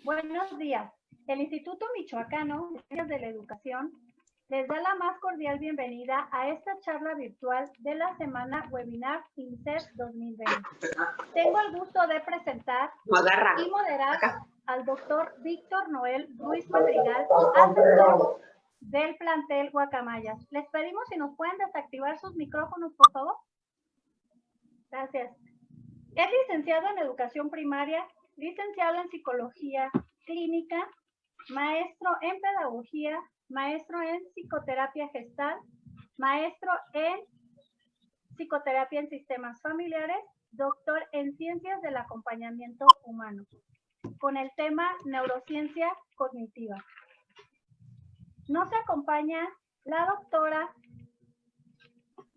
Buenos días. El Instituto Michoacano de Ciencias de la Educación les da la más cordial bienvenida a esta charla virtual de la semana Webinar INSET 2020. Tengo el gusto de presentar y moderar al doctor Víctor Noel Ruiz Madrigal, asesor del plantel Guacamayas. Les pedimos si nos pueden desactivar sus micrófonos, por favor. Gracias. Es licenciado en Educación Primaria, licenciado en Psicología Clínica, maestro en Pedagogía, maestro en Psicoterapia Gestal, maestro en Psicoterapia en Sistemas Familiares, doctor en Ciencias del Acompañamiento Humano, con el tema Neurociencia Cognitiva. Nos acompaña la doctora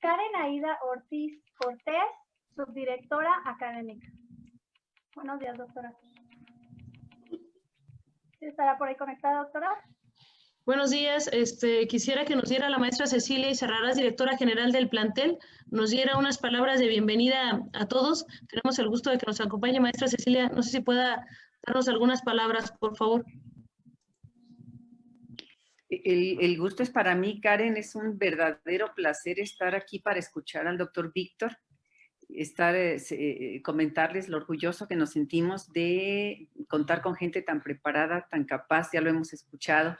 Karen Aida Ortiz Cortés, subdirectora académica. Buenos días, doctora. ¿Sí estará por ahí conectada, doctora? Buenos días. Quisiera que nos diera la maestra Cecilia Izarrarás, directora general del plantel, nos diera unas palabras de bienvenida a todos. Tenemos el gusto de que nos acompañe maestra Cecilia. No sé si pueda darnos algunas palabras, por favor. El gusto es para mí, Karen. Es un verdadero placer estar aquí para escuchar al doctor Víctor, comentarles lo orgulloso que nos sentimos de contar con gente tan preparada, tan capaz, ya lo hemos escuchado,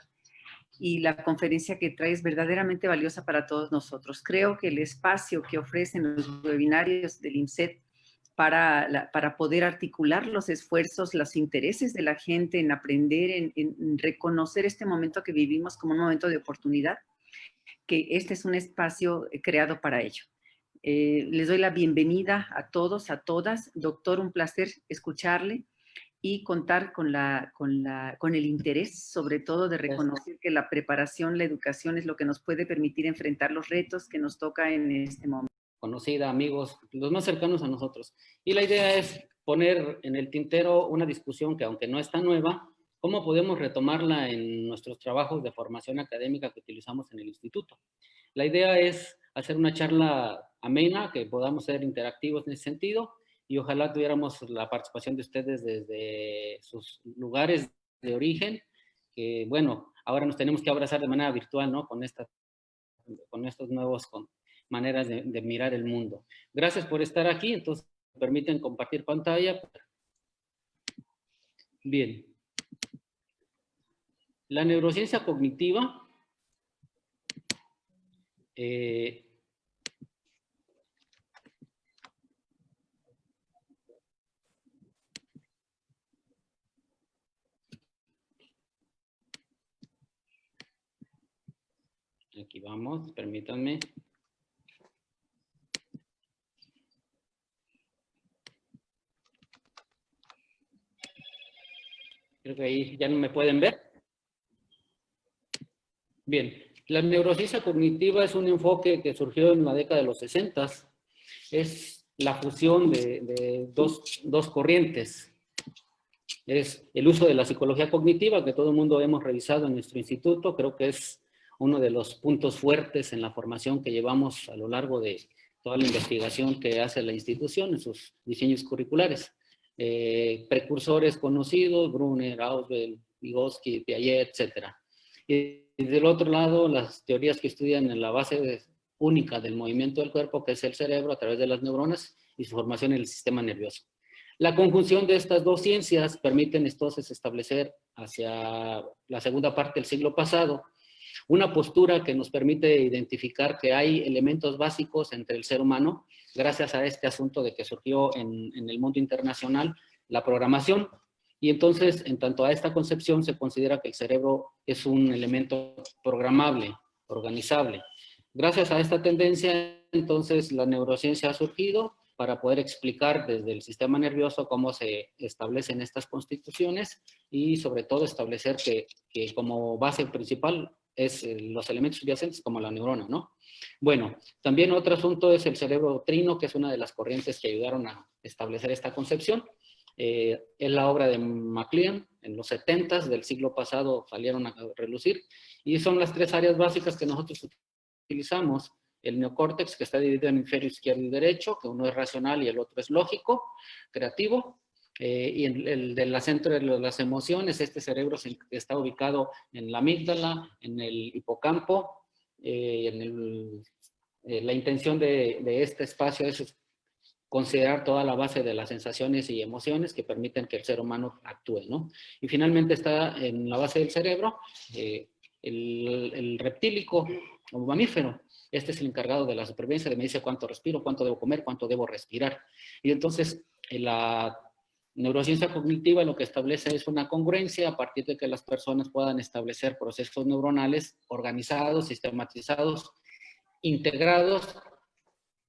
y la conferencia que trae es verdaderamente valiosa para todos nosotros. Creo que el espacio que ofrecen los webinarios del INSET para poder articular los esfuerzos, los intereses de la gente en aprender, en reconocer este momento que vivimos como un momento de oportunidad, que este es un espacio creado para ello. Les doy la bienvenida a todos, a todas. Doctor, un placer escucharle y contar con el interés, sobre todo, de reconocer que la preparación, la educación es lo que nos puede permitir enfrentar los retos que nos toca en este momento. Conocida, amigos, los más cercanos a nosotros. Y la idea es poner en el tintero una discusión que, aunque no está nueva, ¿cómo podemos retomarla en nuestros trabajos de formación académica que utilizamos en el instituto? La idea es hacer una charla amena, que podamos ser interactivos en ese sentido, y ojalá tuviéramos la participación de ustedes desde sus lugares de origen, que bueno, ahora nos tenemos que abrazar de manera virtual, ¿no? Con estos nuevos maneras de mirar el mundo. Gracias por estar aquí. Entonces, ¿me permiten compartir pantalla? Bien. La neurociencia cognitiva aquí vamos, permítanme. Creo que ahí ya no me pueden ver. Bien, la neurociencia cognitiva es un enfoque que surgió en la década de los 60. Es la fusión de dos corrientes. Es el uso de la psicología cognitiva, que todo el mundo hemos revisado en nuestro instituto. Creo que es uno de los puntos fuertes en la formación que llevamos a lo largo de toda la investigación que hace la institución en sus diseños curriculares. Precursores conocidos, Brunner, Ausubel, Vygotsky, Piaget, etc. Y del otro lado, las teorías que estudian en la base única del movimiento del cuerpo, que es el cerebro a través de las neuronas y su formación en el sistema nervioso. La conjunción de estas dos ciencias permiten entonces establecer hacia la segunda parte del siglo pasado una postura que nos permite identificar que hay elementos básicos entre el ser humano, gracias a este asunto de que surgió en el mundo internacional la programación. Y entonces, en tanto a esta concepción, se considera que el cerebro es un elemento programable, organizable. Gracias a esta tendencia, entonces, la neurociencia ha surgido para poder explicar desde el sistema nervioso cómo se establecen estas constituciones y, sobre todo, establecer que como base principal es los elementos subyacentes como la neurona, ¿no? Bueno, también otro asunto es el cerebro trino, que es una de las corrientes que ayudaron a establecer esta concepción. Es la obra de MacLean, en los 70s del siglo pasado salieron a relucir, y son las tres áreas básicas que nosotros utilizamos. El neocórtex, que está dividido en hemisferio izquierdo y derecho, que uno es racional y el otro es lógico, creativo. y el del centro de las emociones, este cerebro está ubicado en la amígdala, en el hipocampo, la intención de este espacio es considerar toda la base de las sensaciones y emociones que permiten que el ser humano actúe, ¿no? Y finalmente está en la base del cerebro el reptílico o mamífero. Este es el encargado de la supervivencia, me dice cuánto respiro, cuánto debo comer, cuánto debo respirar. Y entonces la neurociencia cognitiva lo que establece es una congruencia a partir de que las personas puedan establecer procesos neuronales organizados, sistematizados, integrados.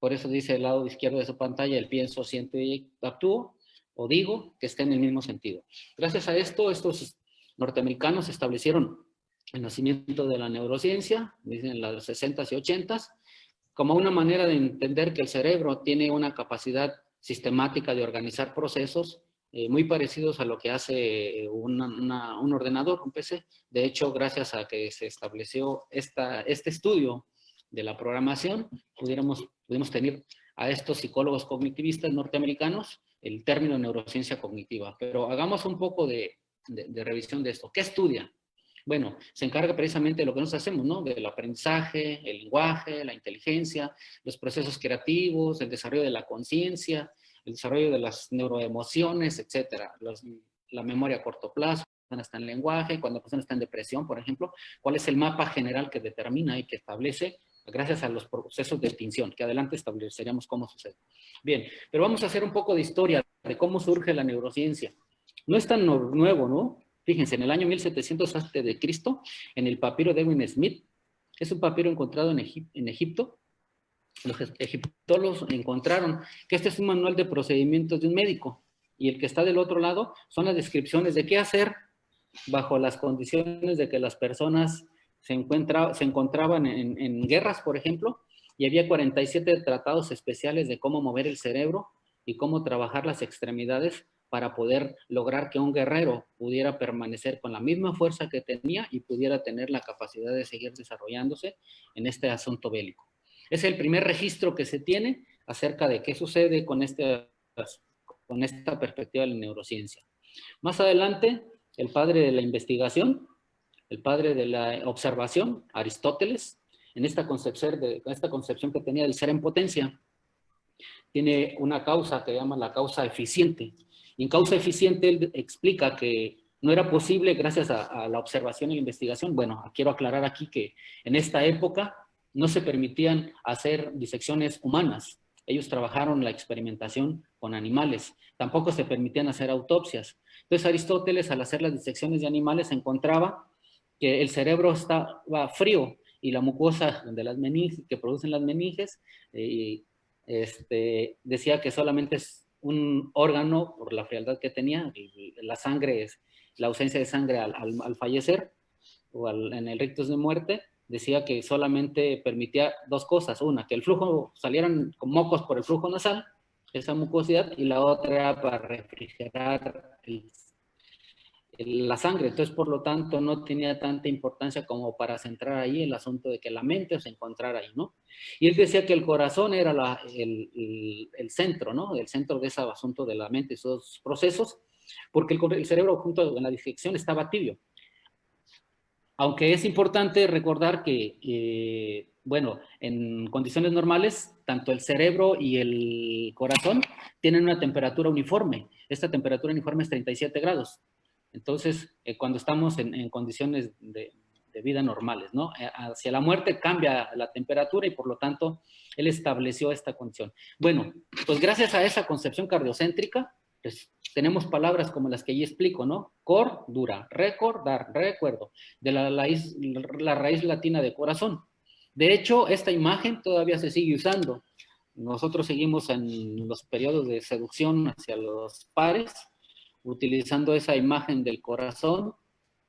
Por eso dice el lado izquierdo de su pantalla, el pienso, siento y actúo, o digo, que está en el mismo sentido. Gracias a esto, estos norteamericanos establecieron el nacimiento de la neurociencia, dicen en los 60s y 80s, como una manera de entender que el cerebro tiene una capacidad sistemática de organizar procesos muy parecidos a lo que hace un ordenador, un PC. De hecho, gracias a que se estableció este estudio de la programación, pudimos tener a estos psicólogos cognitivistas norteamericanos el término neurociencia cognitiva. Pero hagamos un poco de revisión de esto. ¿Qué estudia? Bueno, se encarga precisamente de lo que nosotros hacemos, ¿no? Del aprendizaje, el lenguaje, la inteligencia, los procesos creativos, el desarrollo de la conciencia, el desarrollo de las neuroemociones, etcétera. La memoria a corto plazo, cuando está en lenguaje, cuando la persona está en depresión, por ejemplo, cuál es el mapa general que determina y que establece gracias a los procesos de extinción, que adelante estableceríamos cómo sucede. Bien, pero vamos a hacer un poco de historia de cómo surge la neurociencia. No es tan nuevo, ¿no? Fíjense, en el año 1700 a.C., en el papiro de Edwin Smith, es un papiro encontrado en Egipto. Los egiptólogos encontraron que este es un manual de procedimientos de un médico, y el que está del otro lado son las descripciones de qué hacer bajo las condiciones de que las personas se encontraban en guerras, por ejemplo, y había 47 tratados especiales de cómo mover el cerebro y cómo trabajar las extremidades para poder lograr que un guerrero pudiera permanecer con la misma fuerza que tenía y pudiera tener la capacidad de seguir desarrollándose en este asunto bélico. Es el primer registro que se tiene acerca de qué sucede con esta perspectiva de la neurociencia. Más adelante, el padre de la investigación, el padre de la observación, Aristóteles, en esta concepción que tenía del ser en potencia, tiene una causa que llama la causa eficiente. Y en causa eficiente él explica que no era posible gracias a la observación y la investigación. Bueno, quiero aclarar aquí que en esta época no se permitían hacer disecciones humanas. Ellos trabajaron la experimentación con animales. Tampoco se permitían hacer autopsias. Entonces Aristóteles, al hacer las disecciones de animales, encontraba que el cerebro estaba frío y la mucosa de las meninges, que producen las meninges, decía que solamente es un órgano por la frialdad que tenía. La sangre, la ausencia de sangre al fallecer o en el rictus de muerte, decía que solamente permitía dos cosas. Una, que el flujo salieran con mocos por el flujo nasal, esa mucosidad, y la otra era para refrigerar la sangre. Entonces, por lo tanto, no tenía tanta importancia como para centrar ahí el asunto de que la mente se encontrara ahí, ¿no? Y él decía que el corazón era el centro, ¿no? El centro de ese asunto de la mente y sus procesos, porque el cerebro junto con la disección estaba tibio. Aunque es importante recordar que, bueno, en condiciones normales, tanto el cerebro y el corazón tienen una temperatura uniforme. Esta temperatura uniforme es 37 grados. Entonces, cuando estamos en condiciones de vida normales, ¿no? Hacia la muerte cambia la temperatura y por lo tanto, él estableció esta condición. Bueno, pues gracias a esa concepción cardiocéntrica, pues tenemos palabras como las que allí explico, ¿no? Cordura, recordar, recuerdo, de la raíz latina de corazón. De hecho, esta imagen todavía se sigue usando. Nosotros seguimos en los periodos de seducción hacia los pares, utilizando esa imagen del corazón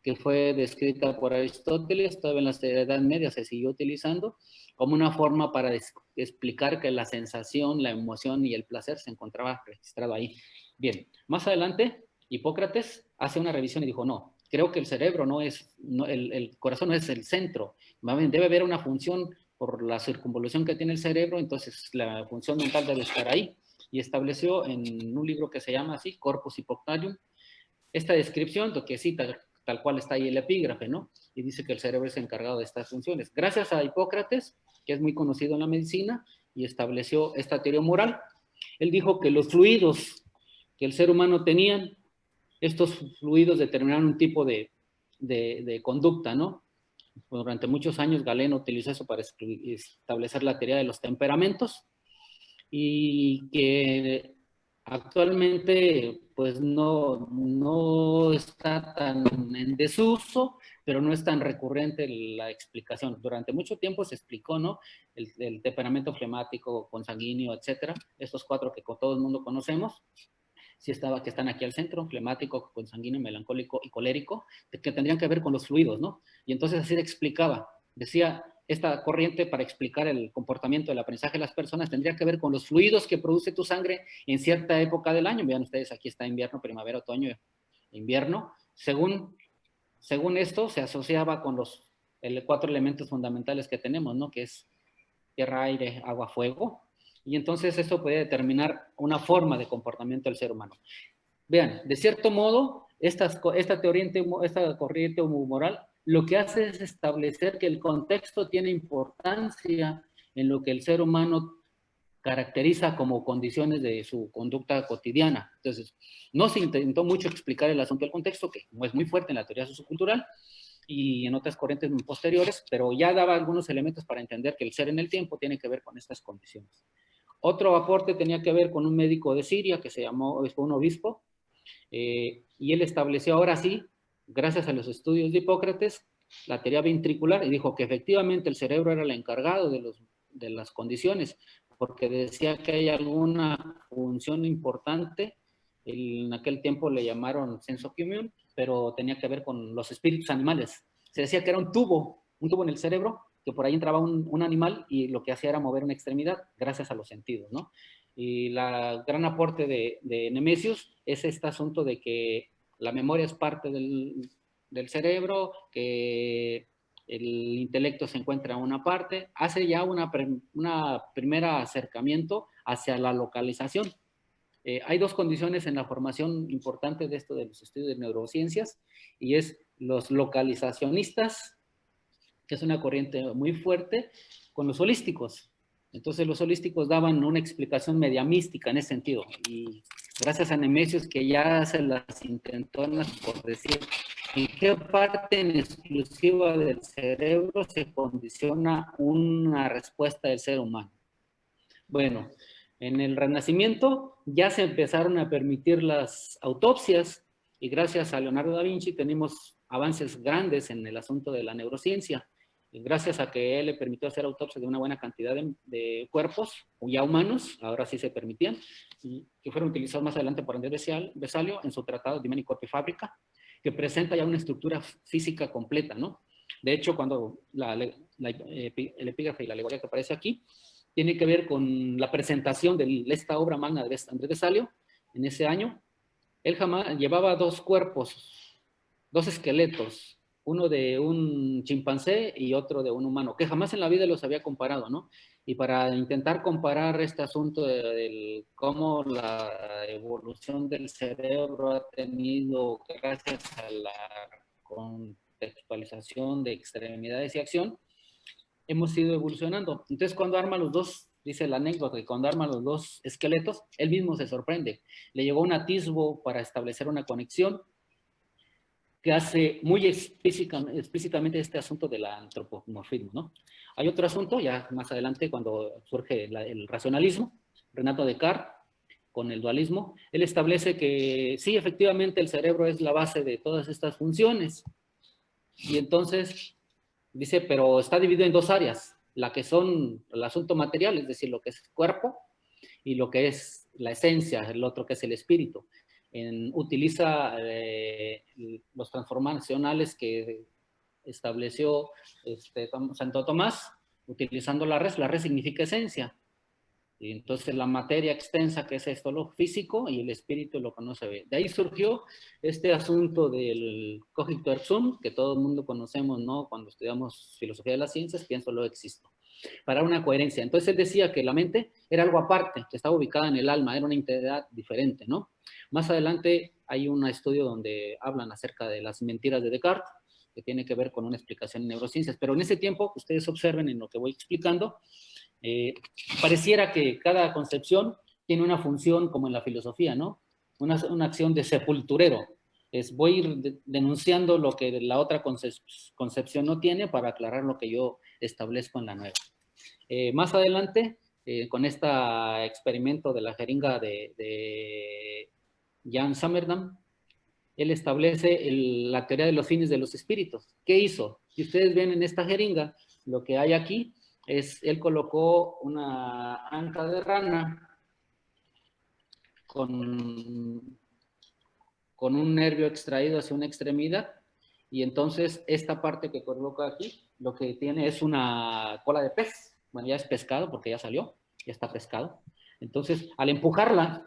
que fue descrita por Aristóteles, todavía en la Edad Media se siguió utilizando como una forma para explicar que la sensación, la emoción y el placer se encontraba registrado ahí. Bien, más adelante, Hipócrates hace una revisión y dijo, no, creo que el cerebro el corazón no es el centro, debe haber una función por la circunvolución que tiene el cerebro, entonces la función mental debe estar ahí. y estableció en un libro que se llama así, Corpus Hippocratium, esta descripción, lo que cita tal cual está ahí el epígrafe, ¿no? Y dice que el cerebro es encargado de estas funciones. Gracias a Hipócrates, que es muy conocido en la medicina, y estableció esta teoría moral, él dijo que los fluidos que el ser humano tenía, estos fluidos determinaron un tipo de conducta, ¿no? Durante muchos años Galeno utilizó eso para establecer la teoría de los temperamentos, y que actualmente pues no está tan en desuso, pero no es tan recurrente la explicación. Durante mucho tiempo se explicó, ¿no? El temperamento flemático, consanguíneo, etcétera, estos 4 que todo el mundo conocemos, que están aquí al centro, flemático, consanguíneo, melancólico y colérico, que tendrían que ver con los fluidos, ¿no? Y entonces así le explicaba, decía, esta corriente para explicar el comportamiento del aprendizaje de las personas tendría que ver con los fluidos que produce tu sangre en cierta época del año. Vean ustedes, aquí está invierno, primavera, otoño, invierno. Según esto, se asociaba con los 4 elementos fundamentales que tenemos, ¿no? Que es tierra, aire, agua, fuego. Y entonces esto puede determinar una forma de comportamiento del ser humano. Vean, de cierto modo, esta corriente moral lo que hace es establecer que el contexto tiene importancia en lo que el ser humano caracteriza como condiciones de su conducta cotidiana. Entonces, no se intentó mucho explicar el asunto del contexto, que no es muy fuerte en la teoría sociocultural y en otras corrientes muy posteriores, pero ya daba algunos elementos para entender que el ser en el tiempo tiene que ver con estas condiciones. Otro aporte tenía que ver con un médico de Siria que fue un obispo, y él estableció ahora sí, gracias a los estudios de Hipócrates, la teoría ventricular, y dijo que efectivamente el cerebro era el encargado de las condiciones, porque decía que hay alguna función importante, en aquel tiempo le llamaron senso común, pero tenía que ver con los espíritus animales. Se decía que era un tubo en el cerebro, que por ahí entraba un animal y lo que hacía era mover una extremidad gracias a los sentidos, ¿no? Y la gran aporte de Nemesius es este asunto de que la memoria es parte del cerebro, que el intelecto se encuentra en una parte, hace ya una primer acercamiento hacia la localización. Hay 2 condiciones en la formación importante de esto de los estudios de neurociencias, y es los localizacionistas, que es una corriente muy fuerte, con los holísticos. Entonces los holísticos daban una explicación media mística en ese sentido, y gracias a Nemesius, que ya se las intentó por decir en qué parte en exclusiva del cerebro se condiciona una respuesta del ser humano. Bueno, en el Renacimiento ya se empezaron a permitir las autopsias, y gracias a Leonardo da Vinci tenemos avances grandes en el asunto de la neurociencia. Y gracias a que él le permitió hacer autopsias de una buena cantidad de cuerpos, ya humanos, ahora sí se permitían, y que fueron utilizados más adelante por Andrés Vesalio en su tratado Dimani Corpi Fabrica, que presenta ya una estructura física completa, ¿no? De hecho, cuando el epígrafe y la alegoría que aparece aquí, tiene que ver con la presentación de esta obra magna de Andrés Vesalio en ese año. Él jamás llevaba 2 cuerpos, 2 esqueletos, uno de un chimpancé y otro de un humano, que jamás en la vida los había comparado, ¿no? Y para intentar comparar este asunto de cómo la evolución del cerebro ha tenido, gracias a la contextualización de extremidades y acción, hemos ido evolucionando. Entonces, cuando arma los 2, dice la anécdota, que cuando arma los 2 esqueletos, él mismo se sorprende. Le llegó un atisbo para establecer una conexión que hace muy explícitamente este asunto del antropomorfismo, ¿no? Hay otro asunto, ya más adelante, cuando surge el racionalismo, Renato Descartes, con el dualismo, él establece que sí, efectivamente, el cerebro es la base de todas estas funciones. Y entonces dice, pero está dividido en 2 áreas, la que son el asunto material, es decir, lo que es el cuerpo, y lo que es la esencia, el otro que es el espíritu. Utiliza los transformacionales que estableció Santo Tomás, utilizando la res significa esencia. Y entonces la materia extensa, que es esto, lo físico, y el espíritu lo que no se ve. De ahí surgió este asunto del cogito ergo sum, que todo el mundo conocemos, ¿no? Cuando estudiamos filosofía de las ciencias, pienso lo existo. para una coherencia. Entonces él decía que la mente era algo aparte, que estaba ubicada en el alma, era una integridad diferente, ¿no? Más adelante hay un estudio donde hablan acerca de las mentiras de Descartes, que tiene que ver con una explicación en neurociencias. Pero en ese tiempo, ustedes observen en lo que voy explicando, pareciera que cada concepción tiene una función como en la filosofía, ¿no? Una acción de sepulturero. Voy a ir denunciando lo que la otra concepción no tiene para aclarar lo que yo establezco en la nueva. Más adelante, con este experimento de la jeringa de Jan Swammerdam, él establece la teoría de los fines de los espíritus. ¿Qué hizo? Si ustedes ven en esta jeringa, lo que hay aquí es, él colocó una anca de rana con un nervio extraído hacia una extremidad, y entonces esta parte que coloca aquí, lo que tiene es una cola de pez. Bueno, ya es pescado porque ya salió, ya está pescado. Entonces, al empujarla,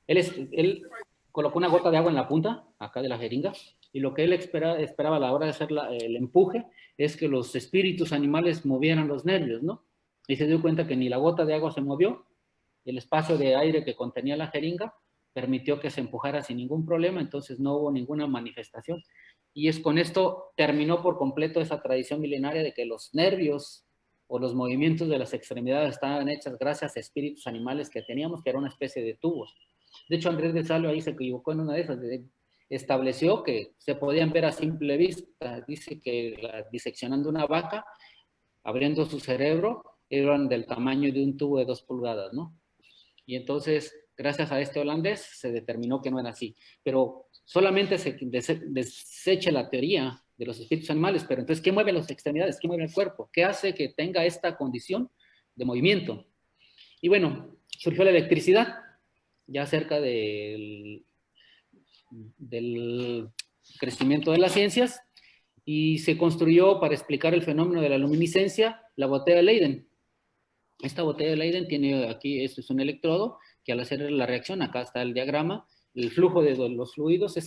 él colocó una gota de agua en la punta, acá de la jeringa, y lo que él esperaba a la hora de hacer el empuje es que los espíritus animales movieran los nervios, ¿no? Y se dio cuenta que ni la gota de agua se movió, el espacio de aire que contenía la jeringa permitió que se empujara sin ningún problema, entonces no hubo ninguna manifestación. Y con esto terminó por completo esa tradición milenaria de que los nervios o los movimientos de las extremidades estaban hechas gracias a espíritus animales que teníamos, que era una especie de tubos. De hecho, Andrés de Sallo ahí se equivocó en una de esas, estableció que se podían ver a simple vista. Dice que diseccionando una vaca, abriendo su cerebro, eran del tamaño de un tubo de 2 pulgadas, ¿no? Y entonces, gracias a este holandés, se determinó que no era así. Pero solamente se desecha la teoría de los espíritus animales, pero entonces, ¿qué mueve las extremidades? ¿Qué mueve el cuerpo? ¿Qué hace que tenga esta condición de movimiento? Y bueno, surgió la electricidad, ya cerca del crecimiento de las ciencias, y se construyó para explicar el fenómeno de la luminiscencia la botella de Leyden. Esta botella de Leyden tiene aquí, esto es un electrodo, que al hacer la reacción, acá está el diagrama, el flujo de los fluidos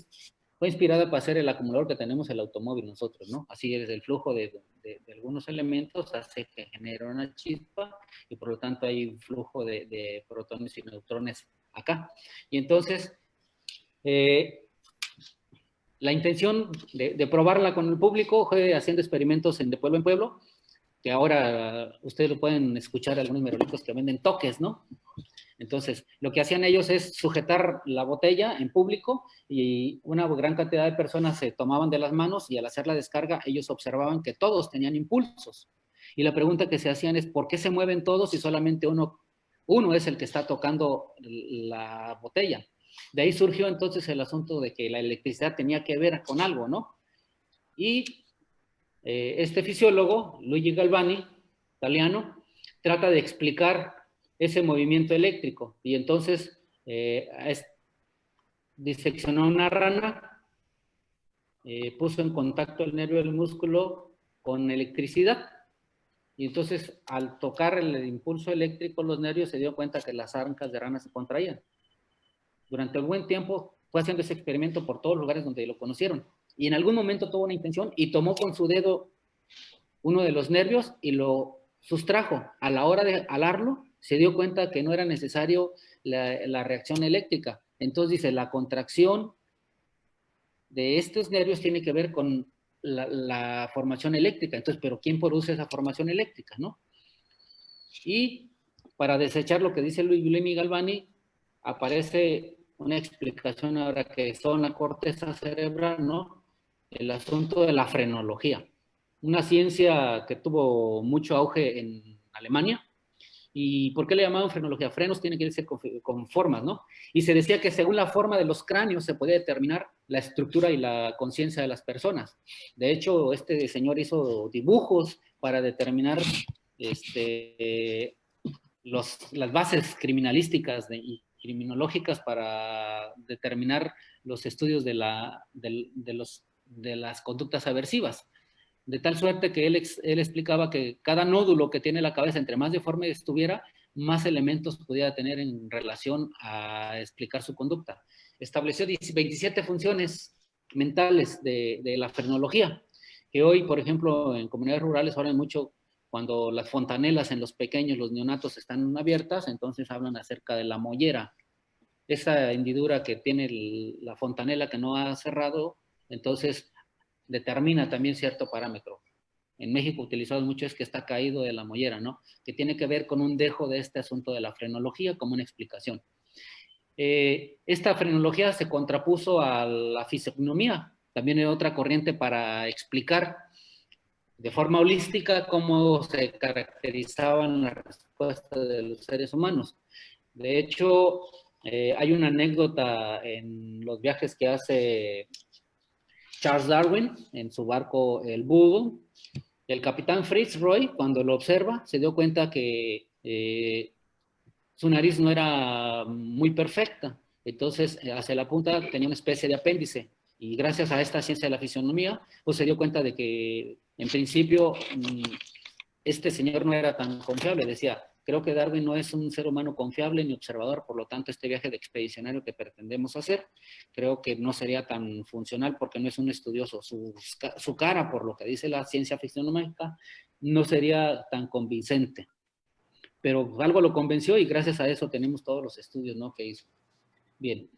fue inspirada para hacer el acumulador que tenemos en el automóvil nosotros, ¿no? Así es, el flujo de algunos elementos hace que genere una chispa y por lo tanto hay un flujo de protones y neutrones acá. Y entonces, la intención de probarla con el público fue haciendo experimentos de pueblo en pueblo, que ahora ustedes lo pueden escuchar algunos merolicos que venden toques, ¿no? Entonces, lo que hacían ellos es sujetar la botella en público y una gran cantidad de personas se tomaban de las manos y al hacer la descarga ellos observaban que todos tenían impulsos. Y la pregunta que se hacían es, ¿por qué se mueven todos si solamente uno es el que está tocando la botella? De ahí surgió entonces el asunto de que la electricidad tenía que ver con algo, ¿no? Y este fisiólogo, Luigi Galvani, italiano, trata de explicar ese movimiento eléctrico y entonces diseccionó una rana, puso en contacto el nervio del músculo con electricidad y entonces al tocar el impulso eléctrico los nervios se dio cuenta que las ancas de rana se contraían. Durante un buen tiempo fue haciendo ese experimento por todos los lugares donde lo conocieron y en algún momento tuvo una intención y tomó con su dedo uno de los nervios y lo sustrajo. A la hora de alarlo se dio cuenta que no era necesario la reacción eléctrica. Entonces dice, la contracción de estos nervios tiene que ver con la formación eléctrica. Entonces, ¿pero quién produce esa formación eléctrica, no? Y para desechar lo que dice Luigi Galvani, aparece una explicación ahora que son la corteza cerebral, ¿no? El asunto de la frenología. Una ciencia que tuvo mucho auge en Alemania. ¿Y por qué le llamaban frenología? Frenos tiene que irse con formas, ¿no? Y se decía que según la forma de los cráneos se podía determinar la estructura y la conciencia de las personas. De hecho, este señor hizo dibujos para determinar las bases criminalísticas y criminológicas para determinar los estudios de las conductas aversivas. De tal suerte que él explicaba que cada nódulo que tiene la cabeza, entre más deforme estuviera, más elementos pudiera tener en relación a explicar su conducta. Estableció 27 funciones mentales de la frenología, que hoy, por ejemplo, en comunidades rurales hablan mucho Cuando las fontanelas en los pequeños, los neonatos, están abiertas, entonces hablan acerca de la mollera. Esa hendidura que tiene la fontanela que no ha cerrado, entonces determina también cierto parámetro. En México utilizado mucho es que está caído de la mollera, ¿no? Que tiene que ver con un dejo de este asunto de la frenología como una explicación. Esta frenología se contrapuso a la fisiognomía, también es otra corriente para explicar de forma holística cómo se caracterizaban las respuestas de los seres humanos. De hecho, hay una anécdota en los viajes que hace Charles Darwin en su barco el Beagle. El capitán Fritz Roy, cuando lo observa, se dio cuenta que su nariz no era muy perfecta. Entonces, hacia la punta tenía una especie de apéndice. Y gracias a esta ciencia de la fisionomía, pues se dio cuenta de que, en principio, este señor no era tan confiable. Decía, creo que Darwin no es un ser humano confiable ni observador, por lo tanto, este viaje de expedicionario que pretendemos hacer, creo que no sería tan funcional porque no es un estudioso. Su cara, por lo que dice la ciencia fisionómica, no sería tan convincente. Pero algo lo convenció y gracias a eso tenemos todos los estudios, ¿no?, que hizo. Bien.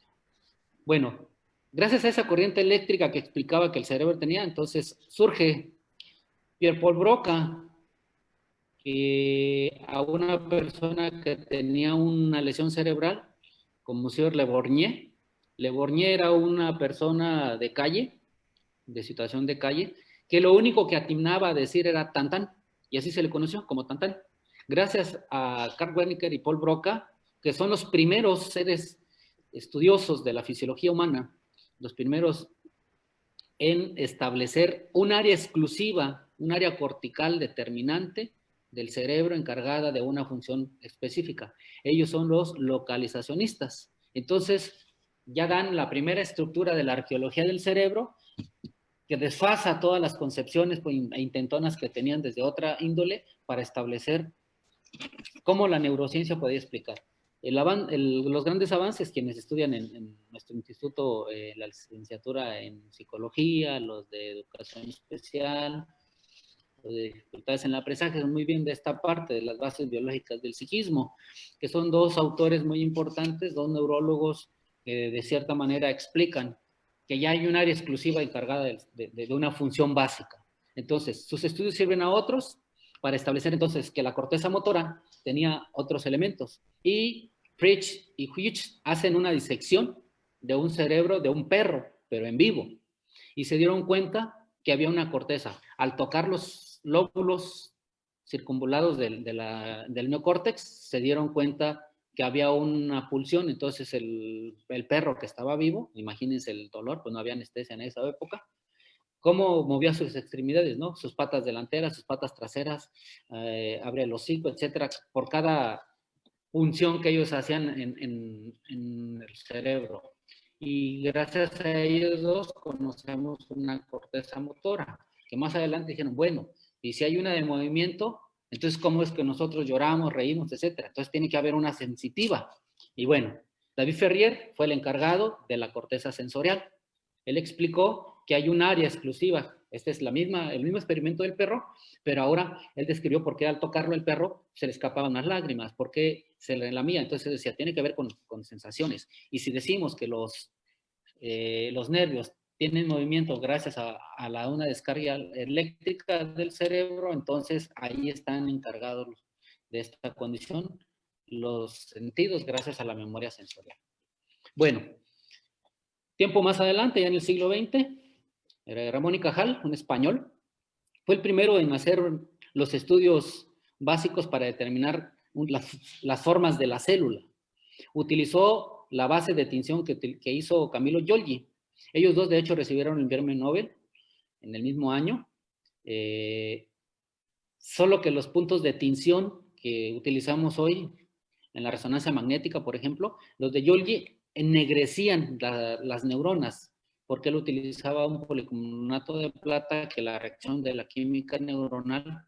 Bueno, gracias a esa corriente eléctrica que explicaba que el cerebro tenía, entonces surge Pierre-Paul Broca, a una persona que tenía una lesión cerebral, como Monsieur Le Borgne. Le Borgne era una persona de calle, de situación de calle, que lo único que atinaba a decir era tan, y así se le conoció como tan. Gracias a Karl Wernicke y Paul Broca, que son los primeros seres estudiosos de la fisiología humana, los primeros en establecer un área exclusiva, un área cortical determinante del cerebro encargada de una función específica. Ellos son los localizacionistas. Entonces, ya dan la primera estructura de la arqueología del cerebro, que desfasa todas las concepciones e intentonas que tenían desde otra índole para establecer cómo la neurociencia podía explicar. Los grandes avances, quienes estudian en nuestro instituto la licenciatura en psicología, los de educación especial, los de dificultades en el aprendizaje, son muy bien de esta parte, de las bases biológicas del psiquismo, que son dos autores muy importantes, dos neurólogos que de cierta manera explican que ya hay un área exclusiva encargada de una función básica. Entonces, sus estudios sirven a otros para establecer entonces que la corteza motora tenía otros elementos. Y Fritsch y Hughes hacen una disección de un cerebro de un perro, pero en vivo. Y se dieron cuenta que había una corteza. Al tocar los lóbulos circunvalados del neocórtex, se dieron cuenta que había una pulsión. Entonces el perro que estaba vivo, imagínense el dolor, pues no había anestesia en esa época, cómo movía sus extremidades, ¿no? Sus patas delanteras, sus patas traseras, abría el hocico, etcétera, por cada función que ellos hacían en el cerebro. Y gracias a ellos dos conocemos una corteza motora, que más adelante dijeron, bueno, y si hay una de movimiento, entonces ¿cómo es que nosotros lloramos, reímos, etcétera? Entonces tiene que haber una sensitiva. Y bueno, David Ferrier fue el encargado de la corteza sensorial. Él explicó que hay un área exclusiva. Este es el mismo experimento del perro, pero ahora él describió por qué al tocarlo el perro se le escapaban unas lágrimas, por qué se le lamía. Entonces decía, tiene que ver con sensaciones. Y si decimos que los nervios tienen movimiento gracias a una descarga eléctrica del cerebro, entonces ahí están encargados de esta condición los sentidos gracias a la memoria sensorial. Bueno, tiempo más adelante, ya en el siglo XX, Ramón y Cajal, un español, fue el primero en hacer los estudios básicos para determinar las formas de la célula. Utilizó la base de tinción que hizo Camillo Golgi. Ellos dos, de hecho, recibieron el Premio Nobel en el mismo año, solo que los puntos de tinción que utilizamos hoy en la resonancia magnética, por ejemplo, los de Golgi ennegrecían las neuronas, porque él utilizaba un policarbonato de plata que la reacción de la química neuronal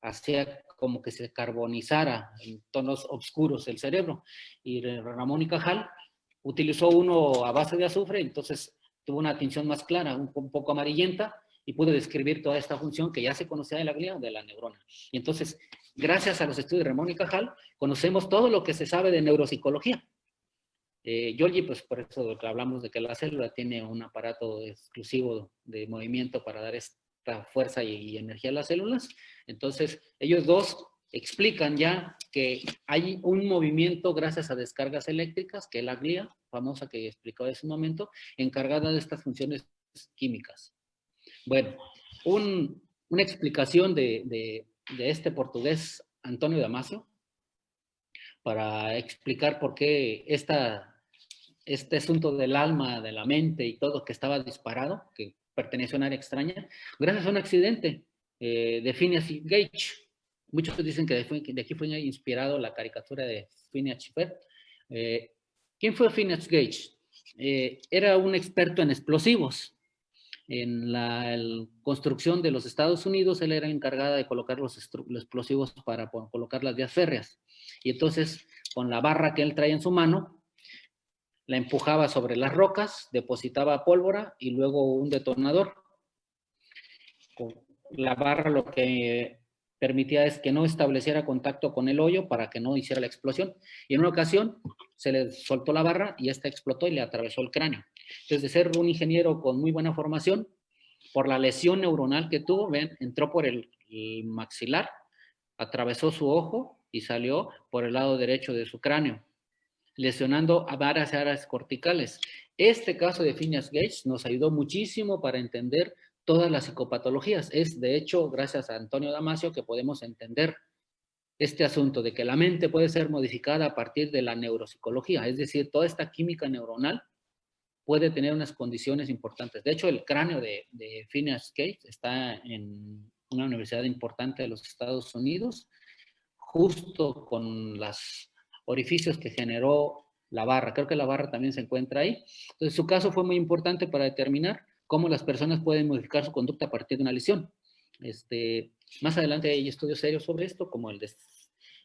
hacía como que se carbonizara en tonos oscuros el cerebro. Y Ramón y Cajal utilizó uno a base de azufre, entonces tuvo una tinción más clara, un poco amarillenta, y pudo describir toda esta función que ya se conocía de la glía, de la neurona. Y entonces, gracias a los estudios de Ramón y Cajal, conocemos todo lo que se sabe de neuropsicología. Giorgi, pues por eso hablamos de que la célula tiene un aparato exclusivo de movimiento para dar esta fuerza y energía a las células. Entonces, ellos dos explican ya que hay un movimiento gracias a descargas eléctricas, que es la glía, famosa que explicó hace un momento, encargada de estas funciones químicas. Bueno, una explicación de este portugués Antonio Damasio para explicar por qué este asunto del alma, de la mente y todo que estaba disparado, que pertenecía a un área extraña, gracias a un accidente de Phineas Gage. Muchos dicen que de aquí fue inspirado la caricatura de Phineas Schiffer. ¿Quién fue Phineas Gage? Era un experto en explosivos. En la construcción de los Estados Unidos, él era encargado de colocar los explosivos para colocar las vías férreas. Y entonces, con la barra que él traía en su mano, la empujaba sobre las rocas, depositaba pólvora y luego un detonador. La barra lo que permitía es que no estableciera contacto con el hoyo para que no hiciera la explosión. Y en una ocasión se le soltó la barra y esta explotó y le atravesó el cráneo. Entonces, de ser un ingeniero con muy buena formación, por la lesión neuronal que tuvo, ven, entró por el maxilar, atravesó su ojo y salió por el lado derecho de su cráneo, lesionando a varias áreas corticales. Este caso de Phineas Gage nos ayudó muchísimo para entender todas las psicopatologías. Es, de hecho, gracias a Antonio Damasio que podemos entender este asunto de que la mente puede ser modificada a partir de la neuropsicología, es decir, toda esta química neuronal puede tener unas condiciones importantes. De hecho, el cráneo de Phineas Gage está en una universidad importante de los Estados Unidos, justo con los orificios que generó la barra. Creo que la barra también se encuentra ahí. Entonces, su caso fue muy importante para determinar cómo las personas pueden modificar su conducta a partir de una lesión. Más adelante hay estudios serios sobre esto, como el de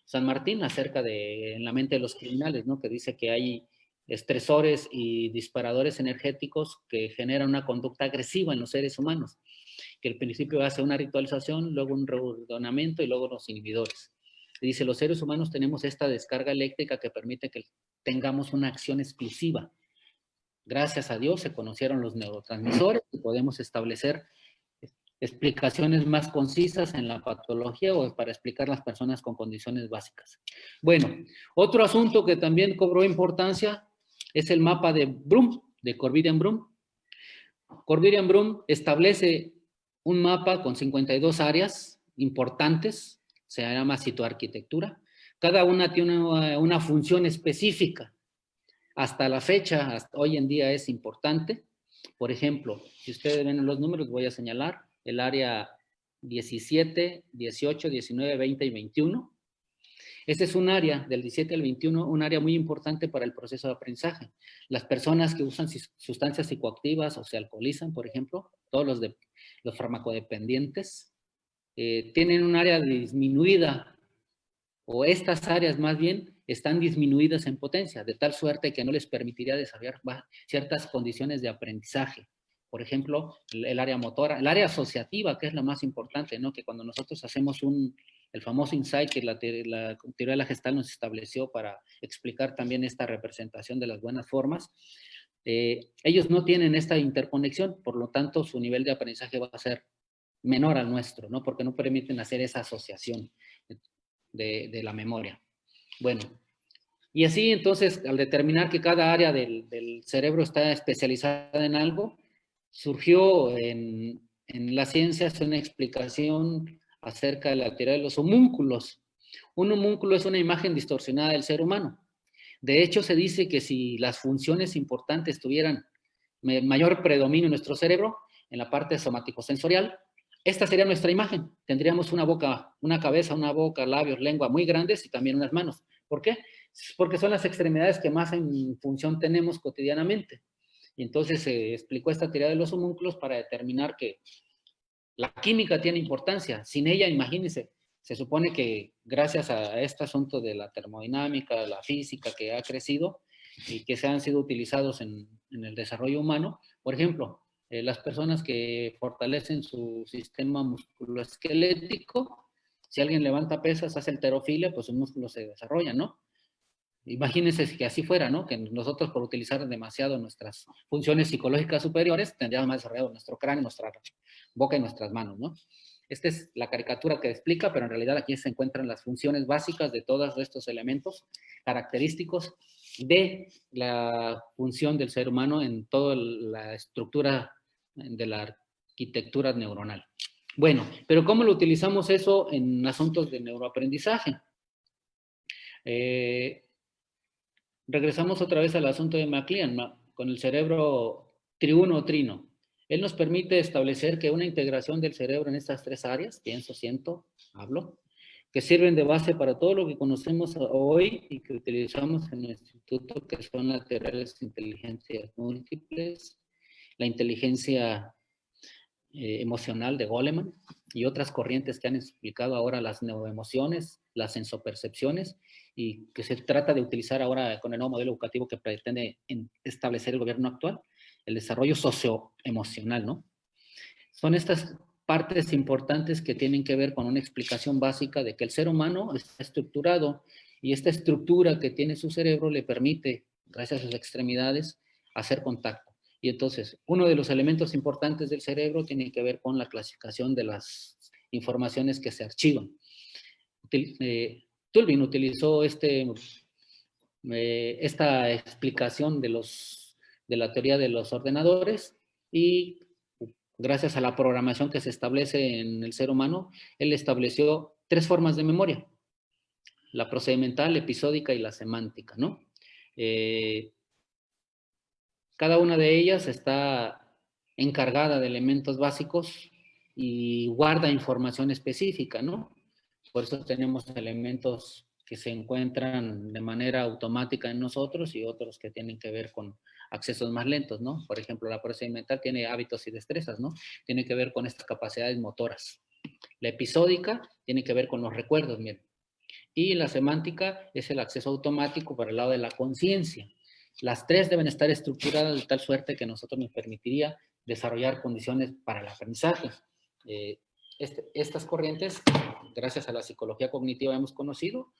San Martín, acerca de en la mente de los criminales, ¿no? Que dice que hay estresores y disparadores energéticos que generan una conducta agresiva en los seres humanos, que al principio hace una ritualización, luego un reordenamiento y luego los inhibidores. Y dice, los seres humanos tenemos esta descarga eléctrica que permite que tengamos una acción exclusiva. Gracias a Dios se conocieron los neurotransmisores y podemos establecer explicaciones más concisas en la patología o para explicar las personas con condiciones básicas. Bueno, otro asunto que también cobró importancia es el mapa de Brum, de Corbinian-Brum. Corbinian-Brum establece un mapa con 52 áreas importantes, se llama citoarquitectura. Cada una tiene una función específica. Hasta la fecha, hasta hoy en día es importante. Por ejemplo, si ustedes ven los números, voy a señalar el área 17, 18, 19, 20 y 21. Este es un área, del 17 al 21, un área muy importante para el proceso de aprendizaje. Las personas que usan sustancias psicoactivas o se alcoholizan, por ejemplo, todos los farmacodependientes, tienen un área disminuida, o estas áreas más bien están disminuidas en potencia, de tal suerte que no les permitiría desarrollar ciertas condiciones de aprendizaje. Por ejemplo, el área motora, el área asociativa, que es la más importante, ¿no? Que cuando nosotros hacemos el famoso insight que la teoría de la Gestalt nos estableció para explicar también esta representación de las buenas formas, ellos no tienen esta interconexión, por lo tanto su nivel de aprendizaje va a ser menor al nuestro, ¿no? Porque no permiten hacer esa asociación de la memoria. Bueno, y así entonces, al determinar que cada área del cerebro está especializada en algo, surgió en la ciencia una explicación acerca de la teoría de los homúnculos. Un homúnculo es una imagen distorsionada del ser humano. De hecho, se dice que si las funciones importantes tuvieran mayor predominio en nuestro cerebro, en la parte somático-sensorial, esta sería nuestra imagen. Tendríamos una boca, una cabeza, una boca, labios, lengua muy grandes y también unas manos. ¿Por qué? Porque son las extremidades que más en función tenemos cotidianamente. Y entonces se explicó esta teoría de los homúnculos para determinar que la química tiene importancia. Sin ella, imagínense, se supone que gracias a este asunto de la termodinámica, la física que ha crecido y que se han sido utilizados en el desarrollo humano, por ejemplo, las personas que fortalecen su sistema musculoesquelético, si alguien levanta pesas, hace halterofilia, pues sus músculos se desarrollan, ¿no? Imagínense que así fuera, ¿no? Que nosotros por utilizar demasiado nuestras funciones psicológicas superiores, tendríamos más desarrollado nuestro cráneo, nuestra boca y nuestras manos, ¿no? Esta es la caricatura que explica, pero en realidad aquí se encuentran las funciones básicas de todos estos elementos característicos de la función del ser humano en toda la estructura de la arquitectura neuronal. Bueno, pero ¿cómo lo utilizamos eso en asuntos de neuroaprendizaje? Regresamos otra vez al asunto de MacLean, con el cerebro triuno o trino. Él nos permite establecer que una integración del cerebro en estas tres áreas, pienso, siento, hablo, que sirven de base para todo lo que conocemos hoy y que utilizamos en el instituto, que son las teorías de inteligencias múltiples, la inteligencia emocional de Goleman y otras corrientes que han explicado ahora las neuroemociones, las sensopercepciones, y que se trata de utilizar ahora con el nuevo modelo educativo que pretende establecer el gobierno actual, el desarrollo socioemocional, ¿no? Son estas partes importantes que tienen que ver con una explicación básica de que el ser humano está estructurado y esta estructura que tiene su cerebro le permite, gracias a sus extremidades, hacer contacto. Y entonces, uno de los elementos importantes del cerebro tiene que ver con la clasificación de las informaciones que se archivan. Tulvin utilizó esta explicación de la teoría de los ordenadores y gracias a la programación que se establece en el ser humano, él estableció tres formas de memoria: la procedimental, la episódica y la semántica, ¿no? Cada una de ellas está encargada de elementos básicos y guarda información específica, ¿no? Por eso tenemos elementos que se encuentran de manera automática en nosotros y otros que tienen que ver con accesos más lentos, ¿no? Por ejemplo, la procedimental tiene hábitos y destrezas, ¿no? Tiene que ver con estas capacidades motoras. La episódica tiene que ver con los recuerdos, miren. Y la semántica es el acceso automático para el lado de la conciencia. Las tres deben estar estructuradas de tal suerte que nosotros nos permitiría desarrollar condiciones para el aprendizaje. Estas corrientes, gracias a la psicología cognitiva hemos conocido,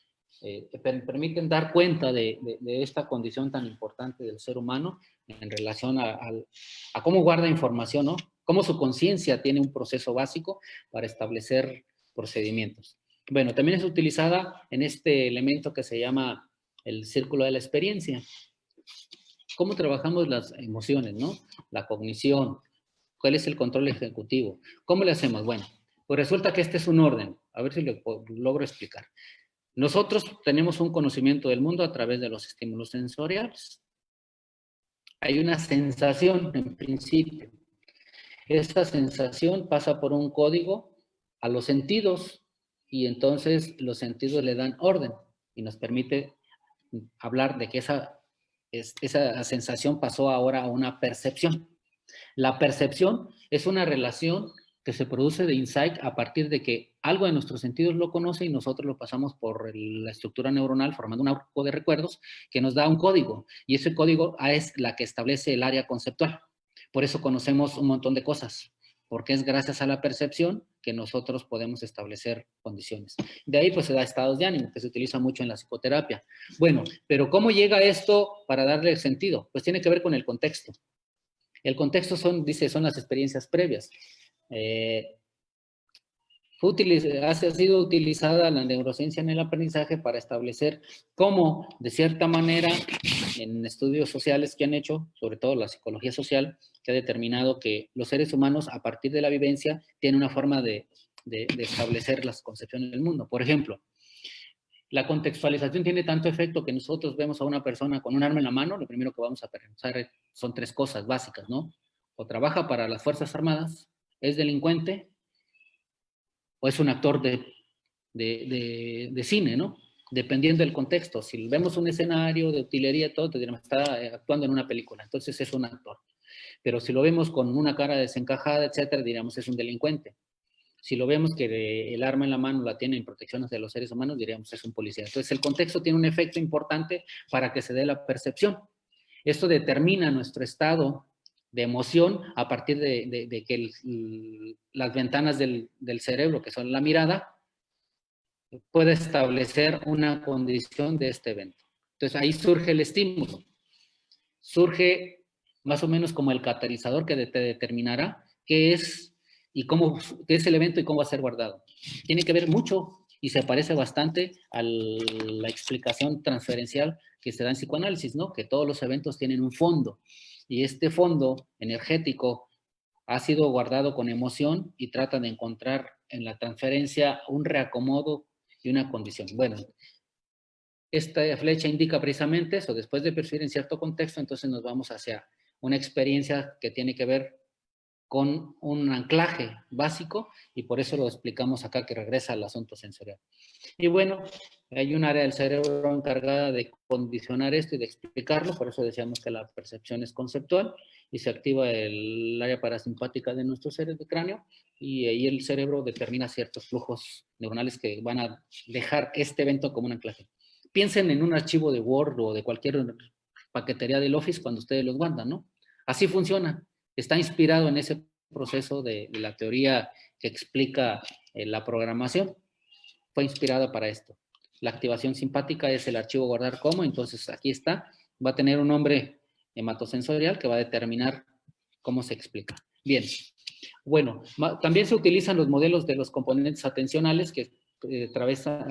permiten dar cuenta de esta condición tan importante del ser humano en relación a cómo guarda información, ¿no? Cómo su conciencia tiene un proceso básico para establecer procedimientos. Bueno, también es utilizada en este elemento que se llama el círculo de la experiencia. ¿Cómo trabajamos las emociones, no? La cognición. ¿Cuál es el control ejecutivo? ¿Cómo le hacemos? Bueno, pues resulta que este es un orden. A ver si lo logro explicar. Nosotros tenemos un conocimiento del mundo a través de los estímulos sensoriales. Hay una sensación en principio. Esta sensación pasa por un código a los sentidos y entonces los sentidos le dan orden y nos permite hablar de que esa sensación pasó ahora a una percepción. La percepción es una relación que se produce de insight a partir de que algo de nuestros sentidos lo conoce y nosotros lo pasamos por la estructura neuronal formando un arco de recuerdos que nos da un código y ese código es la que establece el área conceptual. Por eso conocemos un montón de cosas, porque es gracias a la percepción que nosotros podemos establecer condiciones. De ahí pues se da estados de ánimo, que se utiliza mucho en la psicoterapia. Bueno, pero ¿cómo llega esto para darle sentido? Pues tiene que ver con el contexto. El contexto son las experiencias previas. Ha sido utilizada la neurociencia en el aprendizaje para establecer cómo, de cierta manera, en estudios sociales que han hecho, sobre todo la psicología social, que ha determinado que los seres humanos, a partir de la vivencia, tienen una forma de establecer las concepciones del mundo. Por ejemplo, la contextualización tiene tanto efecto que nosotros vemos a una persona con un arma en la mano, lo primero que vamos a pensar son tres cosas básicas, ¿no? O trabaja para las Fuerzas Armadas, es delincuente, o es un actor de cine, ¿no? Dependiendo del contexto. Si vemos un escenario de utilería, todo, te diremos, está actuando en una película, entonces es un actor. Pero si lo vemos con una cara desencajada, etcétera, diríamos es un delincuente. Si lo vemos que el arma en la mano la tiene en protecciones de los seres humanos, diríamos es un policía. Entonces el contexto tiene un efecto importante para que se dé la percepción. Esto determina nuestro estado de emoción a partir de que las ventanas del cerebro, que son la mirada, puede establecer una condición de este evento. Entonces ahí surge el estímulo. Surge más o menos como el catalizador que te determinará qué es y qué es el evento y cómo va a ser guardado. Tiene que ver mucho y se parece bastante a la explicación transferencial que se da en psicoanálisis, ¿no? Que todos los eventos tienen un fondo y este fondo energético ha sido guardado con emoción y trata de encontrar en la transferencia un reacomodo y una condición. Bueno, esta flecha indica precisamente eso. Después de percibir en cierto contexto, entonces nos vamos hacia una experiencia que tiene que ver con un anclaje básico y por eso lo explicamos acá que regresa al asunto sensorial. Y bueno, hay un área del cerebro encargada de condicionar esto y de explicarlo, por eso decíamos que la percepción es conceptual y se activa el área parasimpática de nuestro cerebro de cráneo y ahí el cerebro determina ciertos flujos neuronales que van a dejar este evento como un anclaje. Piensen en un archivo de Word o de cualquier paquetería del Office cuando ustedes los guardan, ¿no? Así funciona. Está inspirado en ese proceso de la teoría que explica la programación. Fue inspirada para esto. La activación simpática es el archivo guardar como, entonces aquí está. Va a tener un nombre hematosensorial que va a determinar cómo se explica. Bien. Bueno, también se utilizan los modelos de los componentes atencionales que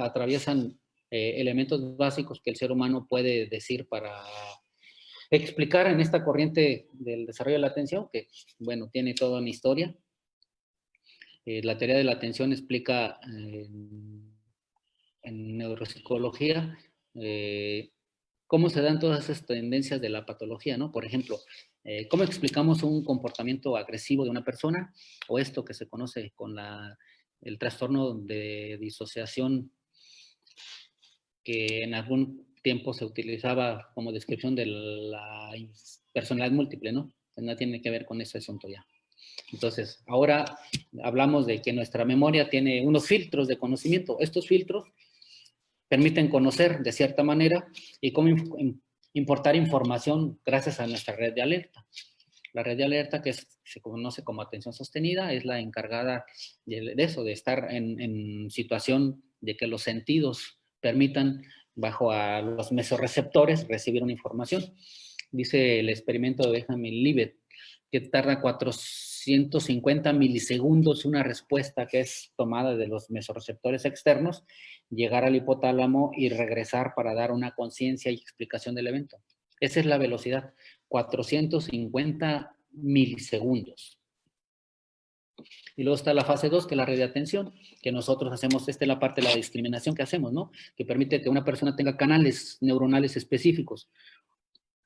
atraviesan elementos básicos que el ser humano puede decir para explicar en esta corriente del desarrollo de la atención, que, bueno, tiene toda una historia. La teoría de la atención explica en neuropsicología cómo se dan todas esas tendencias de la patología, ¿no? Por ejemplo, ¿cómo explicamos un comportamiento agresivo de una persona? O esto que se conoce con el trastorno de disociación, que en algún tiempo se utilizaba como descripción de la personalidad múltiple, ¿no? No tiene que ver con ese asunto ya. Entonces, ahora hablamos de que nuestra memoria tiene unos filtros de conocimiento. Estos filtros permiten conocer de cierta manera y cómo importar información gracias a nuestra red de alerta. La red de alerta, que se conoce como atención sostenida, es la encargada de eso, de estar en situación de que los sentidos permitan, bajo a los mesorreceptores, recibir una información. Dice el experimento de Benjamin Libet que tarda 450 milisegundos una respuesta que es tomada de los mesorreceptores externos, llegar al hipotálamo y regresar para dar una conciencia y explicación del evento. Esa es la velocidad, 450 milisegundos. Y luego está la fase 2, que es la red de atención, que nosotros hacemos, esta es la parte de la discriminación que hacemos, ¿no? Que permite que una persona tenga canales neuronales específicos.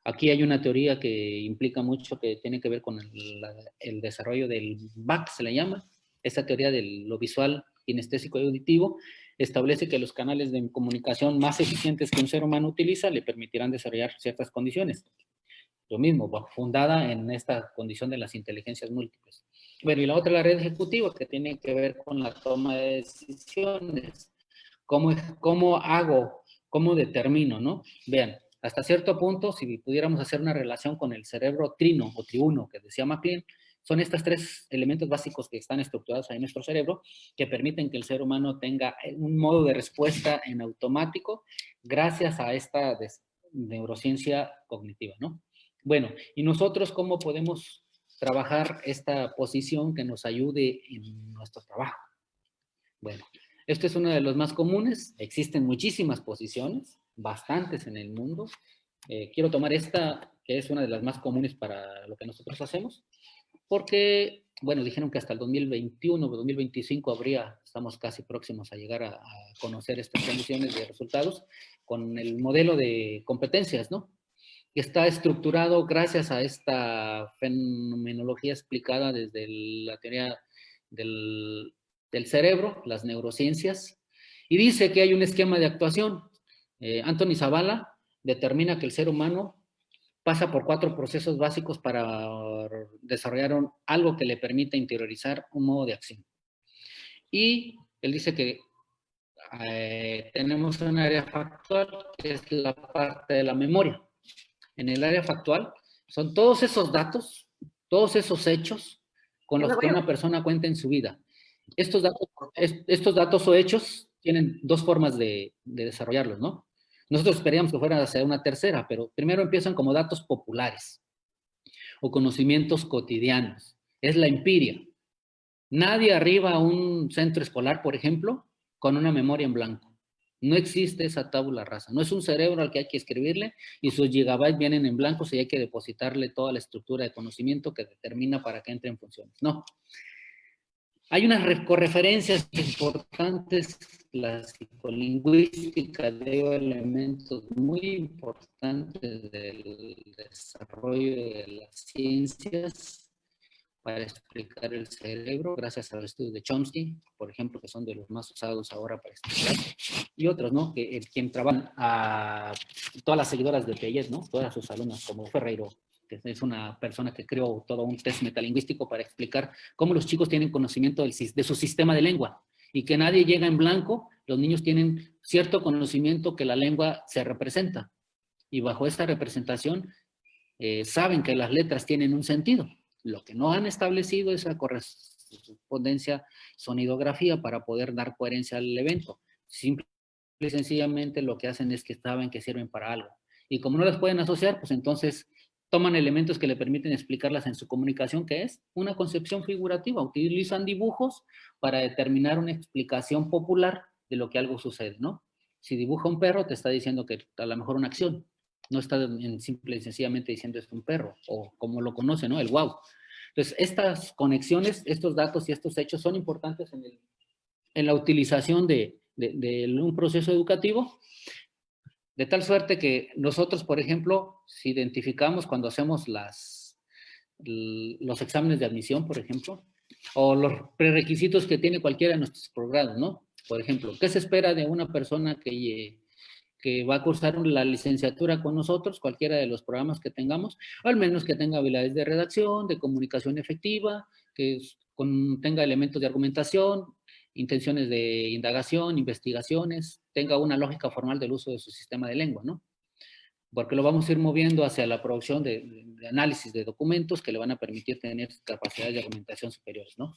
Aquí hay una teoría que implica mucho, que tiene que ver con el desarrollo del BAC, se le llama. Esta teoría de lo visual, kinestésico y auditivo establece que los canales de comunicación más eficientes que un ser humano utiliza le permitirán desarrollar ciertas condiciones. Lo mismo, fundada en esta condición de las inteligencias múltiples. Bueno, y la otra, la red ejecutiva, que tiene que ver con la toma de decisiones. ¿Cómo hago? ¿Cómo determino? ¿No? Vean, hasta cierto punto, si pudiéramos hacer una relación con el cerebro trino o triuno que decía MacLean, son estos tres elementos básicos que están estructurados ahí en nuestro cerebro que permiten que el ser humano tenga un modo de respuesta en automático gracias a esta neurociencia cognitiva, ¿no? Bueno, ¿y nosotros cómo podemos trabajar esta posición que nos ayude en nuestro trabajo? Bueno, este es uno de los más comunes. Existen muchísimas posiciones, bastantes en el mundo. Quiero tomar esta, que es una de las más comunes para lo que nosotros hacemos, porque, bueno, dijeron que hasta el 2021 o 2025 estamos casi próximos a llegar a conocer estas condiciones de resultados con el modelo de competencias, ¿no? Que está estructurado gracias a esta fenomenología explicada desde la teoría del cerebro, las neurociencias, y dice que hay un esquema de actuación. Anthony Zavala determina que el ser humano pasa por 4 procesos básicos para desarrollar algo que le permita interiorizar un modo de acción. Y él dice que tenemos un área factual, que es la parte de la memoria. En el área factual son todos esos datos Todos esos hechos con los que una persona cuenta en su vida. Estos datos o hechos tienen dos formas de desarrollarlos, ¿no? Nosotros esperábamos que fueran hacia una tercera, pero primero empiezan como datos populares o conocimientos cotidianos. Es la empiria. Nadie arriba a un centro escolar, por ejemplo, con una memoria en blanco. No existe esa tabula rasa. No es un cerebro al que hay que escribirle y sus gigabytes vienen en blanco y hay que depositarle toda la estructura de conocimiento que determina para que entre en funciones. No. Hay unas correferencias importantes. La psicolingüística dio elementos muy importantes del desarrollo de las ciencias para explicar el cerebro, gracias a los estudios de Chomsky, por ejemplo, que son de los más usados ahora para explicar, y otros, ¿no? Quien trabajan a todas las seguidoras de Piaget, ¿no? Todas sus alumnas, como Ferreiro, que es una persona que creó todo un test metalingüístico para explicar cómo los chicos tienen conocimiento de su sistema de lengua, y que nadie llega en blanco, los niños tienen cierto conocimiento que la lengua se representa, y bajo esta representación saben que las letras tienen un sentido. Lo que no han establecido es la correspondencia sonidografía para poder dar coherencia al evento. Simple y sencillamente lo que hacen es que saben que sirven para algo. Y como no las pueden asociar, pues entonces toman elementos que le permiten explicarlas en su comunicación, que es una concepción figurativa. Utilizan dibujos para determinar una explicación popular de lo que algo sucede, ¿no? Si dibuja un perro, te está diciendo que a lo mejor una acción. No está simple y sencillamente diciendo es un perro, o como lo conoce, ¿no? El wow. Entonces, estas conexiones, estos datos y estos hechos son importantes en la utilización de un proceso educativo, de tal suerte que nosotros, por ejemplo, si identificamos cuando hacemos los exámenes de admisión, por ejemplo, o los prerequisitos que tiene cualquiera de nuestros programas, ¿no? Por ejemplo, ¿qué se espera de una persona que va a cursar la licenciatura con nosotros, cualquiera de los programas que tengamos, o al menos que tenga habilidades de redacción, de comunicación efectiva, que tenga elementos de argumentación, intenciones de indagación, investigaciones, tenga una lógica formal del uso de su sistema de lengua, ¿no? Porque lo vamos a ir moviendo hacia la producción de análisis de documentos que le van a permitir tener capacidades de argumentación superiores, ¿no?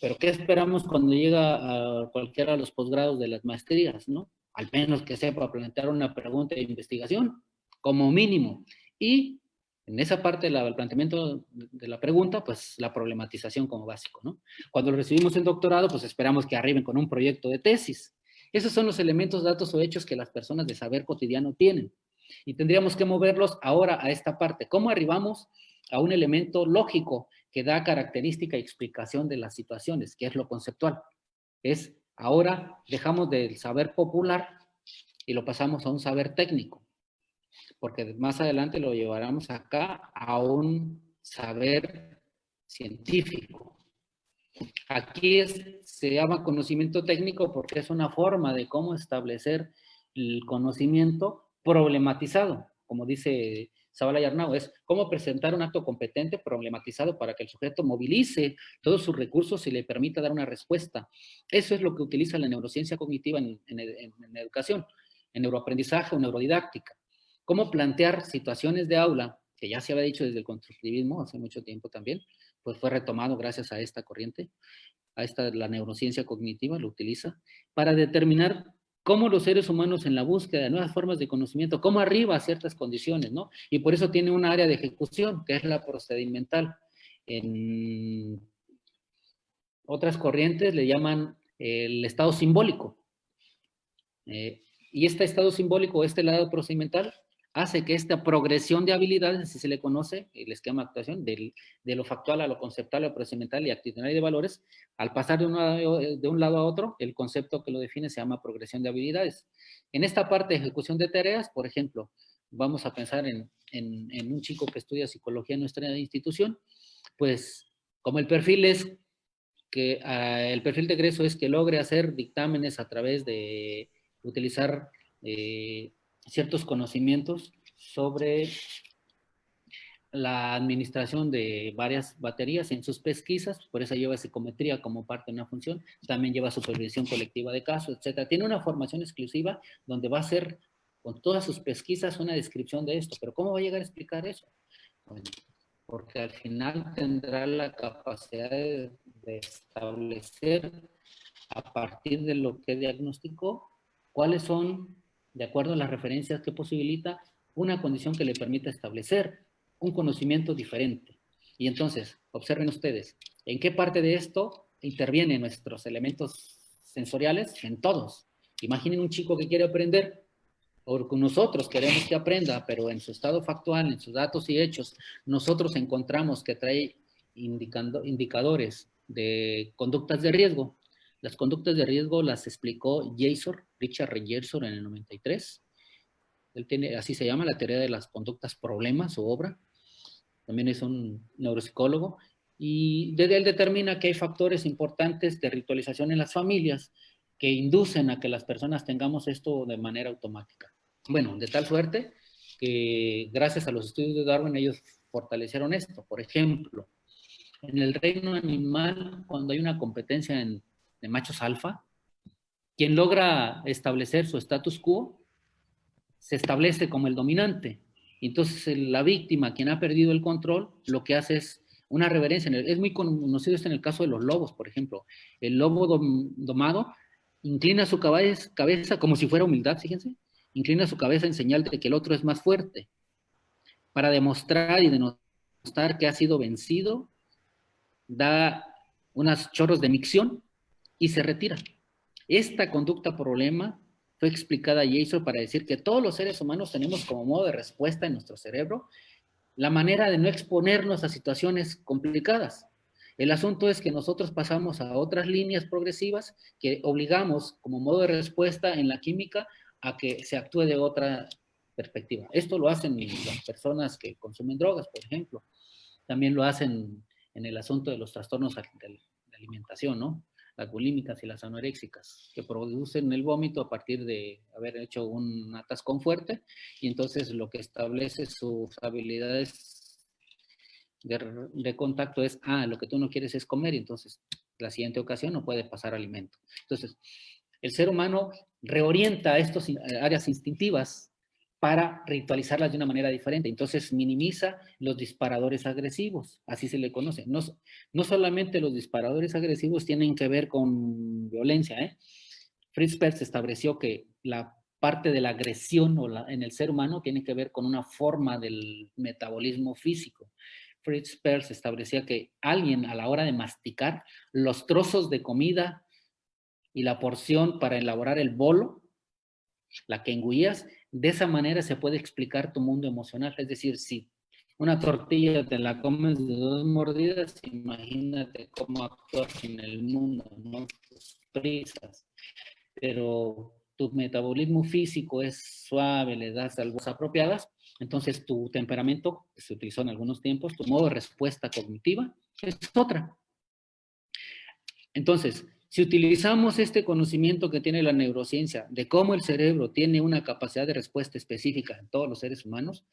Pero ¿qué esperamos cuando llega a cualquiera de los posgrados de las maestrías, ¿no? Al menos que sepa plantear una pregunta de investigación, como mínimo. Y en esa parte del planteamiento de la pregunta, pues la problematización como básico, ¿no? Cuando lo recibimos en doctorado, pues esperamos que arriben con un proyecto de tesis. Esos son los elementos, datos o hechos que las personas de saber cotidiano tienen. Y tendríamos que moverlos ahora a esta parte. ¿Cómo arribamos a un elemento lógico que da característica y explicación de las situaciones, que es lo conceptual? Es ahora dejamos del saber popular y lo pasamos a un saber técnico, porque más adelante lo llevaremos acá a un saber científico. Aquí se llama conocimiento técnico porque es una forma de cómo establecer el conocimiento problematizado, como dice Zabala y Arnau, es cómo presentar un acto competente problematizado para que el sujeto movilice todos sus recursos y le permita dar una respuesta. Eso es lo que utiliza la neurociencia cognitiva en educación, en neuroaprendizaje o neurodidáctica. Cómo plantear situaciones de aula, que ya se había dicho desde el constructivismo hace mucho tiempo también, pues fue retomado gracias a esta corriente, la neurociencia cognitiva lo utiliza, para determinar cómo los seres humanos en la búsqueda de nuevas formas de conocimiento, cómo arriba a ciertas condiciones, ¿no? Y por eso tiene un área de ejecución, que es la procedimental. En otras corrientes le llaman el estado simbólico. Y este estado simbólico, este lado procedimental, hace que esta progresión de habilidades, así se le conoce, el esquema de actuación, de lo factual a lo conceptual, a lo procedimental y actitudinal y de valores, al pasar de un lado a otro, el concepto que lo define se llama progresión de habilidades. En esta parte de ejecución de tareas, por ejemplo, vamos a pensar en un chico que estudia psicología en nuestra institución, pues como el perfil es que el perfil de egreso es que logre hacer dictámenes a través de utilizar ciertos conocimientos sobre la administración de varias baterías en sus pesquisas, por eso lleva psicometría como parte de una función, también lleva supervisión colectiva de casos, etc. Tiene una formación exclusiva donde va a hacer con todas sus pesquisas una descripción de esto, pero ¿cómo va a llegar a explicar eso? Bueno, porque al final tendrá la capacidad de establecer a partir de lo que diagnosticó cuáles son, de acuerdo a las referencias que posibilita, una condición que le permita establecer un conocimiento diferente. Y entonces, observen ustedes, ¿en qué parte de esto intervienen nuestros elementos sensoriales? En todos. Imaginen un chico que quiere aprender, o nosotros queremos que aprenda, pero en su estado factual, en sus datos y hechos, nosotros encontramos que trae indicadores de conductas de riesgo. Las conductas de riesgo las explicó Richard Jesor en el 93. Él tiene, así se llama, la teoría de las conductas problema, su obra. También es un neuropsicólogo. Y él determina que hay factores importantes de ritualización en las familias que inducen a que las personas tengamos esto de manera automática. Bueno, de tal suerte que gracias a los estudios de Darwin ellos fortalecieron esto. Por ejemplo, en el reino animal, cuando hay una competencia de machos alfa, quien logra establecer su status quo se establece como el dominante. Entonces la víctima, quien ha perdido el control, lo que hace es una reverencia. Es muy conocido esto en el caso de los lobos, por ejemplo. El lobo domado inclina su cabeza como si fuera humildad, fíjense. Inclina su cabeza en señal de que el otro es más fuerte, para demostrar y denostar que ha sido vencido, da unos chorros de micción y se retira. Esta conducta problema fue explicada a Jesor para decir que todos los seres humanos tenemos como modo de respuesta en nuestro cerebro la manera de no exponernos a situaciones complicadas. El asunto es que nosotros pasamos a otras líneas progresivas que obligamos como modo de respuesta en la química a que se actúe de otra perspectiva. Esto lo hacen las personas que consumen drogas, por ejemplo. También lo hacen en el asunto de los trastornos de alimentación, ¿no? Las bulímicas y las anoréxicas, que producen el vómito a partir de haber hecho un atascón fuerte, y entonces lo que establece sus habilidades de contacto es, lo que tú no quieres es comer, y entonces la siguiente ocasión no puede pasar alimento. Entonces, el ser humano reorienta estas áreas instintivas para ritualizarlas de una manera diferente. Entonces minimiza los disparadores agresivos, así se le conoce. No solamente los disparadores agresivos tienen que ver con violencia. Fritz Perls estableció que la parte de la agresión en el ser humano tiene que ver con una forma del metabolismo físico. Fritz Perls establecía que alguien a la hora de masticar los trozos de comida y la porción para elaborar el bolo, la que engullías, de esa manera se puede explicar tu mundo emocional. Es decir, si una tortilla te la comes de 2 mordidas, imagínate cómo actúas en el mundo, ¿no? Tus prisas. Pero tu metabolismo físico es suave, le das algo apropiadas, entonces tu temperamento, que se utilizó en algunos tiempos, tu modo de respuesta cognitiva es otra. Entonces, si utilizamos este conocimiento que tiene la neurociencia de cómo el cerebro tiene una capacidad de respuesta específica en todos los seres humanos,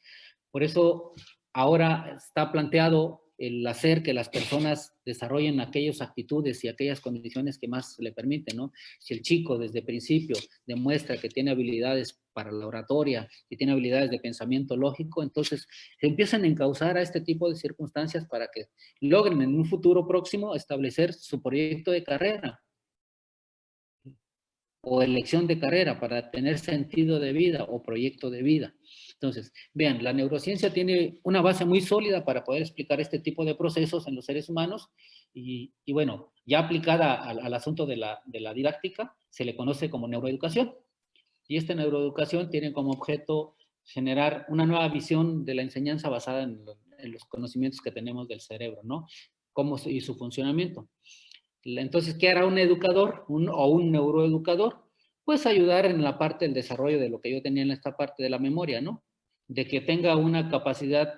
por eso ahora está planteado el hacer que las personas desarrollen aquellas actitudes y aquellas condiciones que más le permiten, ¿no? Si el chico desde el principio demuestra que tiene habilidades para la oratoria, que tiene habilidades de pensamiento lógico, entonces se empiezan a encauzar a este tipo de circunstancias para que logren en un futuro próximo establecer su proyecto de carrera o elección de carrera para tener sentido de vida o proyecto de vida. Entonces, vean, la neurociencia tiene una base muy sólida para poder explicar este tipo de procesos en los seres humanos y bueno, ya aplicada al asunto de la didáctica, se le conoce como neuroeducación. Y esta neuroeducación tiene como objeto generar una nueva visión de la enseñanza basada en los conocimientos que tenemos del cerebro, ¿no? Y su funcionamiento. Entonces, ¿qué hará un educador o un neuroeducador? Pues ayudar en la parte del desarrollo de lo que yo tenía en esta parte de la memoria, ¿no? De que tenga una capacidad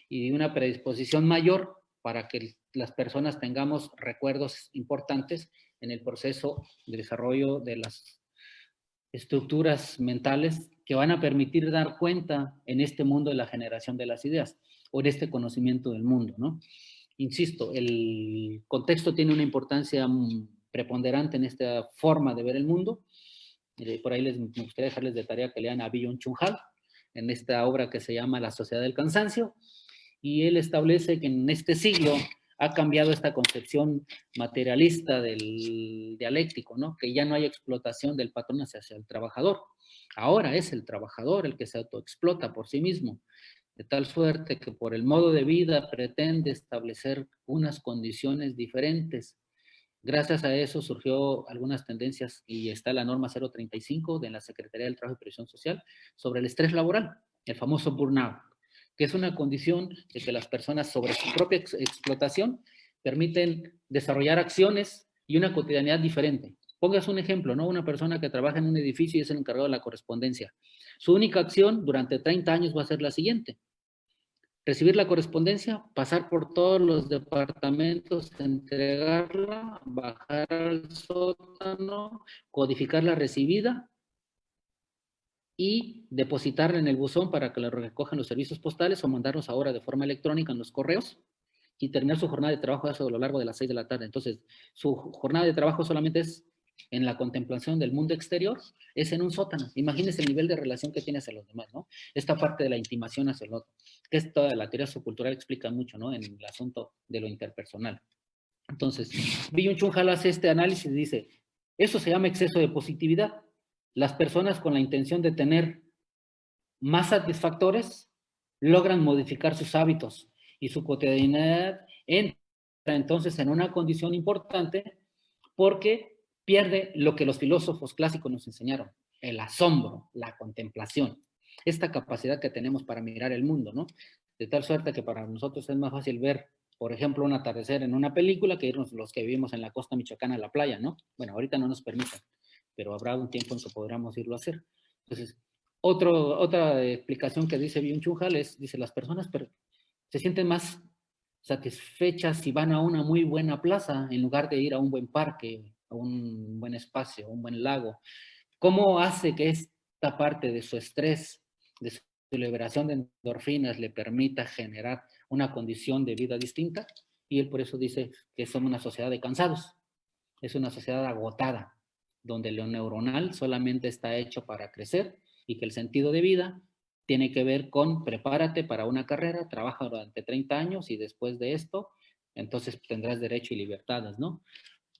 y una predisposición mayor para que las personas tengamos recuerdos importantes en el proceso de desarrollo de las estructuras mentales que van a permitir dar cuenta en este mundo de la generación de las ideas o en este conocimiento del mundo, ¿no? Insisto, el contexto tiene una importancia preponderante en esta forma de ver el mundo. Por ahí me gustaría dejarles de tarea que lean a Byung-Chul Han en esta obra que se llama La Sociedad del Cansancio. y él establece que en este siglo ha cambiado esta concepción materialista del dialéctico, ¿no? Que ya no hay explotación del patrón hacia el trabajador. Ahora es el trabajador el que se autoexplota por sí mismo, de tal suerte que por el modo de vida pretende establecer unas condiciones diferentes. Gracias a eso surgió algunas tendencias y está la norma 035 de la Secretaría del Trabajo y Previsión Social sobre el estrés laboral, el famoso burnout, que es una condición de que las personas sobre su propia explotación permiten desarrollar acciones y una cotidianidad diferente. Pongas un ejemplo, ¿no? Una persona que trabaja en un edificio y es el encargado de la correspondencia. Su única acción durante 30 años va a ser la siguiente: recibir la correspondencia, pasar por todos los departamentos, entregarla, bajar al sótano, codificar la recibida y depositarla en el buzón para que la recojan los servicios postales o mandarlos ahora de forma electrónica en los correos y terminar su jornada de trabajo a lo largo de las 6 de la tarde. Entonces, su jornada de trabajo solamente es en la contemplación del mundo exterior, es en un sótano. Imagínense el nivel de relación que tiene hacia los demás, ¿no? Esta parte de la intimación hacia el otro, que es toda la teoría sociocultural explica mucho, ¿no? En el asunto de lo interpersonal. Entonces, Byung-Chul Han hace este análisis y dice, eso se llama exceso de positividad. Las personas con la intención de tener más satisfactores logran modificar sus hábitos y su cotidianidad entra entonces en una condición importante porque pierde lo que los filósofos clásicos nos enseñaron, el asombro, la contemplación, esta capacidad que tenemos para mirar el mundo, ¿no? De tal suerte que para nosotros es más fácil ver, por ejemplo, un atardecer en una película que irnos los que vivimos en la costa michoacana a la playa, ¿no? Bueno, ahorita no nos permiten, pero habrá un tiempo en que podremos irlo a hacer. Entonces, otra explicación que dice Byung-Chul Han es, dice, las personas se sienten más satisfechas si van a una muy buena plaza en lugar de ir a un buen parque, a un buen espacio, a un buen lago. ¿Cómo hace que esta parte de su estrés, de su liberación de endorfinas le permita generar una condición de vida distinta? Y él por eso dice que somos una sociedad de cansados, es una sociedad agotada, donde lo neuronal solamente está hecho para crecer y que el sentido de vida tiene que ver con prepárate para una carrera, trabaja durante 30 años y después de esto, entonces tendrás derecho y libertades, ¿no?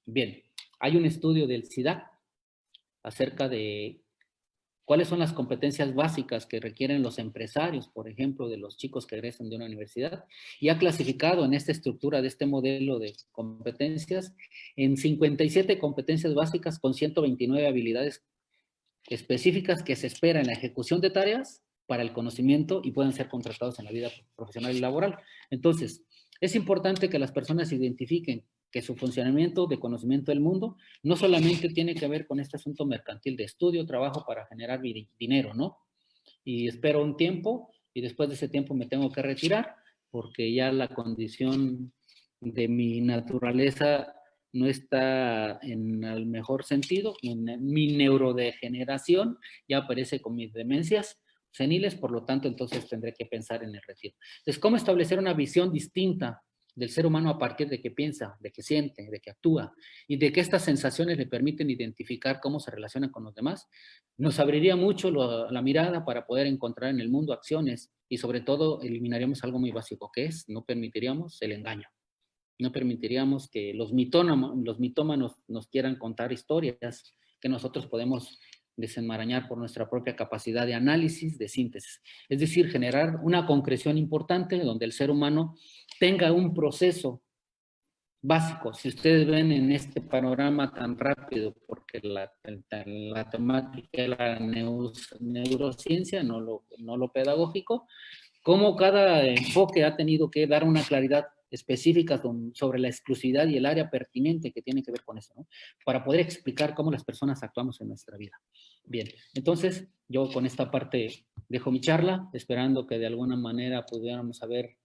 Bien, hay un estudio del SIDAC acerca de cuáles son las competencias básicas que requieren los empresarios, por ejemplo, de los chicos que egresan de una universidad, y ha clasificado en esta estructura de este modelo de competencias en 57 competencias básicas con 129 habilidades específicas que se espera en la ejecución de tareas para el conocimiento y pueden ser contratados en la vida profesional y laboral. Entonces, es importante que las personas identifiquen que su funcionamiento de conocimiento del mundo no solamente tiene que ver con este asunto mercantil de estudio, trabajo para generar dinero, ¿no? Y espero un tiempo y después de ese tiempo me tengo que retirar porque ya la condición de mi naturaleza no está en el mejor sentido, mi neurodegeneración ya aparece con mis demencias seniles, por lo tanto, entonces tendré que pensar en el retiro. Entonces, ¿cómo establecer una visión distinta del ser humano a partir de que piensa, de que siente, de que actúa y de que estas sensaciones le permiten identificar cómo se relaciona con los demás? Nos abriría mucho la mirada para poder encontrar en el mundo acciones y sobre todo eliminaríamos algo muy básico, que es no permitiríamos el engaño. No permitiríamos que los mitómanos nos quieran contar historias que nosotros podemos desenmarañar por nuestra propia capacidad de análisis, de síntesis. Es decir, generar una concreción importante donde el ser humano tenga un proceso básico. Si ustedes ven en este panorama tan rápido, porque la temática de la neurociencia, no lo pedagógico, cómo cada enfoque ha tenido que dar una claridad específica sobre la exclusividad y el área pertinente que tiene que ver con eso, ¿no? Para poder explicar cómo las personas actuamos en nuestra vida. Bien, entonces yo con esta parte dejo mi charla, esperando que de alguna manera pudiéramos haber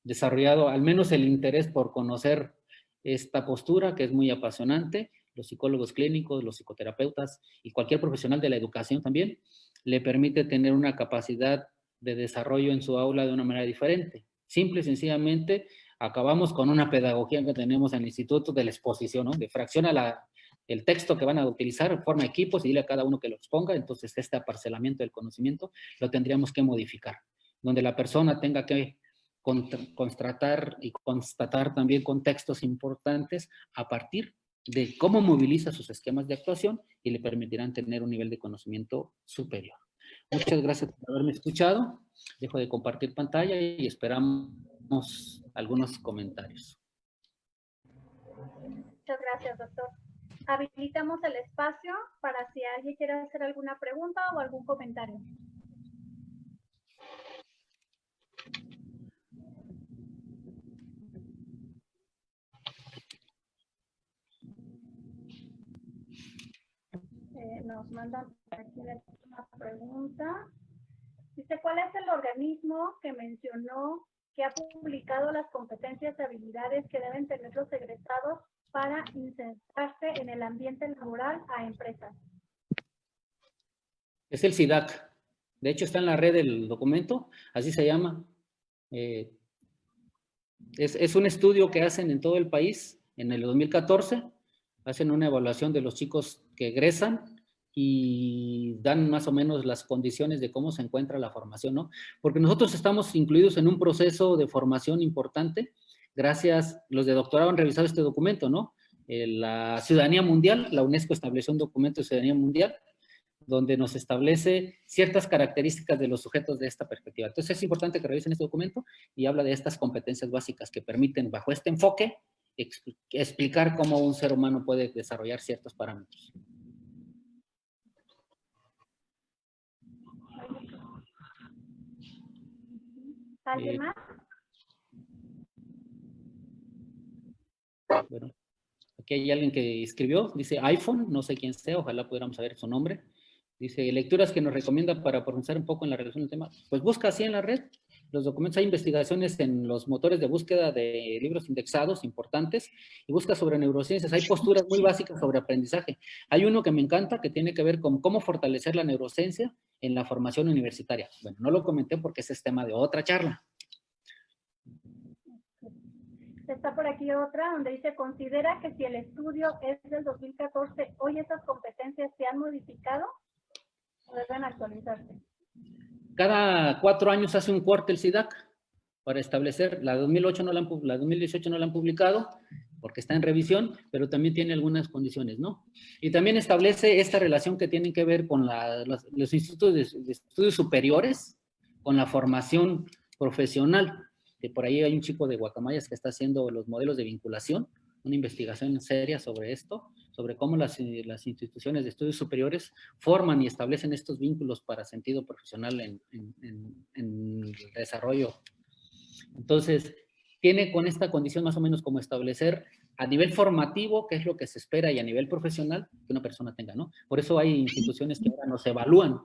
desarrollado al menos el interés por conocer esta postura que es muy apasionante. Los psicólogos clínicos, los psicoterapeutas y cualquier profesional de la educación también le permite tener una capacidad de desarrollo en su aula de una manera diferente. Simple y sencillamente acabamos con una pedagogía que tenemos en el instituto de la exposición, ¿no? De fracciona el texto que van a utilizar, forma equipos y dile a cada uno que lo exponga. Entonces este aparcelamiento del conocimiento lo tendríamos que modificar, donde la persona tenga que constatar también contextos importantes a partir de cómo moviliza sus esquemas de actuación y le permitirán tener un nivel de conocimiento superior. Muchas gracias por haberme escuchado. Dejo de compartir pantalla y esperamos algunos comentarios. Muchas gracias, doctor. Habilitamos el espacio para si alguien quiere hacer alguna pregunta o algún comentario. Nos mandan aquí una pregunta. Dice, ¿cuál es el organismo que mencionó que ha publicado las competencias y habilidades que deben tener los egresados para insertarse en el ambiente laboral a empresas? Es el SIDAC. De hecho, está en la red del documento, así se llama. Es un estudio que hacen en todo el país. En el 2014 hacen una evaluación de los chicos que egresan y dan más o menos las condiciones de cómo se encuentra la formación, ¿no? Porque nosotros estamos incluidos en un proceso de formación importante. Gracias, los de doctorado han revisado este documento, ¿no? La ciudadanía mundial, la UNESCO estableció un documento de ciudadanía mundial donde nos establece ciertas características de los sujetos de esta perspectiva. Entonces es importante que revisen este documento y habla de estas competencias básicas que permiten, bajo este enfoque, explicar cómo un ser humano puede desarrollar ciertos parámetros. ¿Alguien más? Bueno, aquí hay alguien que escribió, dice iPhone, no sé quién sea, ojalá pudiéramos saber su nombre. Dice, lecturas que nos recomienda para profundizar un poco en la relación del tema. Pues busca así en la red, los documentos, hay investigaciones en los motores de búsqueda de libros indexados importantes, y busca sobre neurociencias, hay posturas muy básicas sobre aprendizaje. Hay uno que me encanta, que tiene que ver con cómo fortalecer la neurociencia en la formación universitaria. Bueno, no lo comenté porque ese es tema de otra charla. Está por aquí otra donde dice, considera que si el estudio es del 2014, hoy esas competencias se han modificado o deben actualizarse. Cada 4 años hace un corte el SIDAC para establecer, la 2018 no la han publicado porque está en revisión, pero también tiene algunas condiciones, ¿no? Y también establece esta relación que tiene que ver con los institutos de estudios superiores, con la formación profesional, que por ahí hay un chico de Guacamayas que está haciendo los modelos de vinculación, una investigación seria sobre esto, sobre cómo las instituciones de estudios superiores forman y establecen estos vínculos para sentido profesional en el desarrollo. Entonces, tiene con esta condición más o menos como establecer a nivel formativo qué es lo que se espera y a nivel profesional que una persona tenga, ¿no? Por eso hay instituciones que ahora nos evalúan,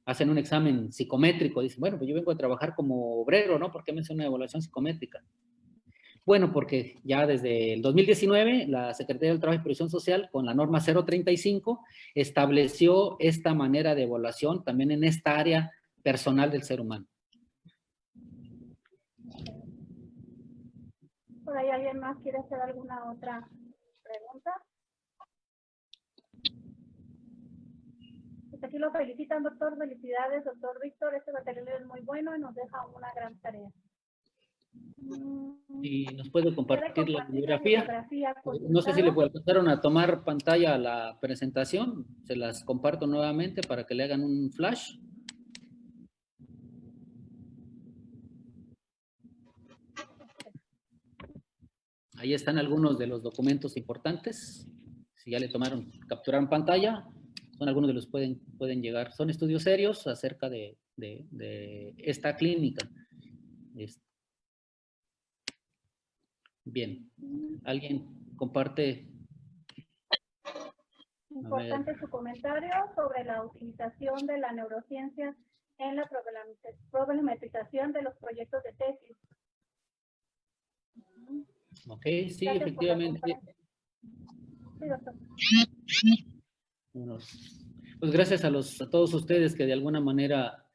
hacen un examen psicométrico, dicen, bueno, pues yo vengo a trabajar como obrero, ¿no? ¿Por qué me hacen una evaluación psicométrica? Bueno, porque ya desde el 2019, la Secretaría del Trabajo y Previsión Social, con la norma 035, estableció esta manera de evaluación también en esta área personal del ser humano. ¿Por ahí alguien más quiere hacer alguna otra pregunta? Pues aquí lo felicitan, doctor. Felicidades, doctor Víctor. Este material es muy bueno y nos deja una gran tarea. Y nos puede compartir la bibliografía. No sé si le alcanzaron a tomar pantalla a la presentación. Se las comparto nuevamente para que le hagan un flash. Ahí están algunos de los documentos importantes. Si ya le capturaron pantalla, son algunos de los que pueden llegar. Son estudios serios acerca de esta clínica. Bien. ¿Alguien comparte? Importante su comentario sobre la utilización de la neurociencia en la problematización de los proyectos de tesis. Ok, sí, gracias, efectivamente. Sí, doctor. Bueno, pues gracias a todos ustedes que de alguna manera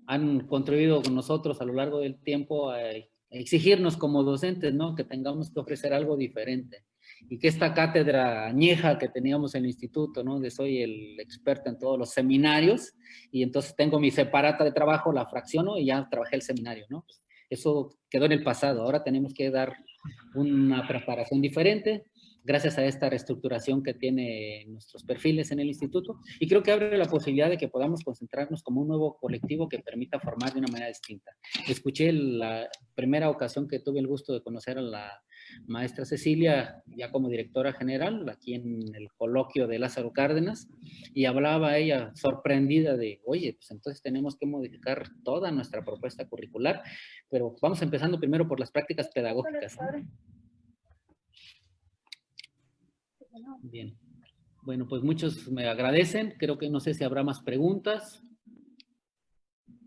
han contribuido con nosotros a lo largo del tiempo a exigirnos como docentes, ¿no? Que tengamos que ofrecer algo diferente. y que esta cátedra añeja que teníamos en el instituto, ¿no? Donde soy el experto en todos los seminarios, y entonces tengo mi separata de trabajo, la fracciono y ya trabajé el seminario, ¿no? Eso quedó en el pasado, ahora tenemos que dar una preparación diferente, gracias a esta reestructuración que tiene nuestros perfiles en el instituto, y creo que abre la posibilidad de que podamos concentrarnos como un nuevo colectivo que permita formar de una manera distinta. Escuché la primera ocasión que tuve el gusto de conocer a la maestra Cecilia, ya como directora general, aquí en el coloquio de Lázaro Cárdenas, y hablaba ella sorprendida de, oye, pues entonces tenemos que modificar toda nuestra propuesta curricular, pero vamos empezando primero por las prácticas pedagógicas, ¿no? Bien. Bueno, pues muchos me agradecen. Creo que no sé si habrá más preguntas.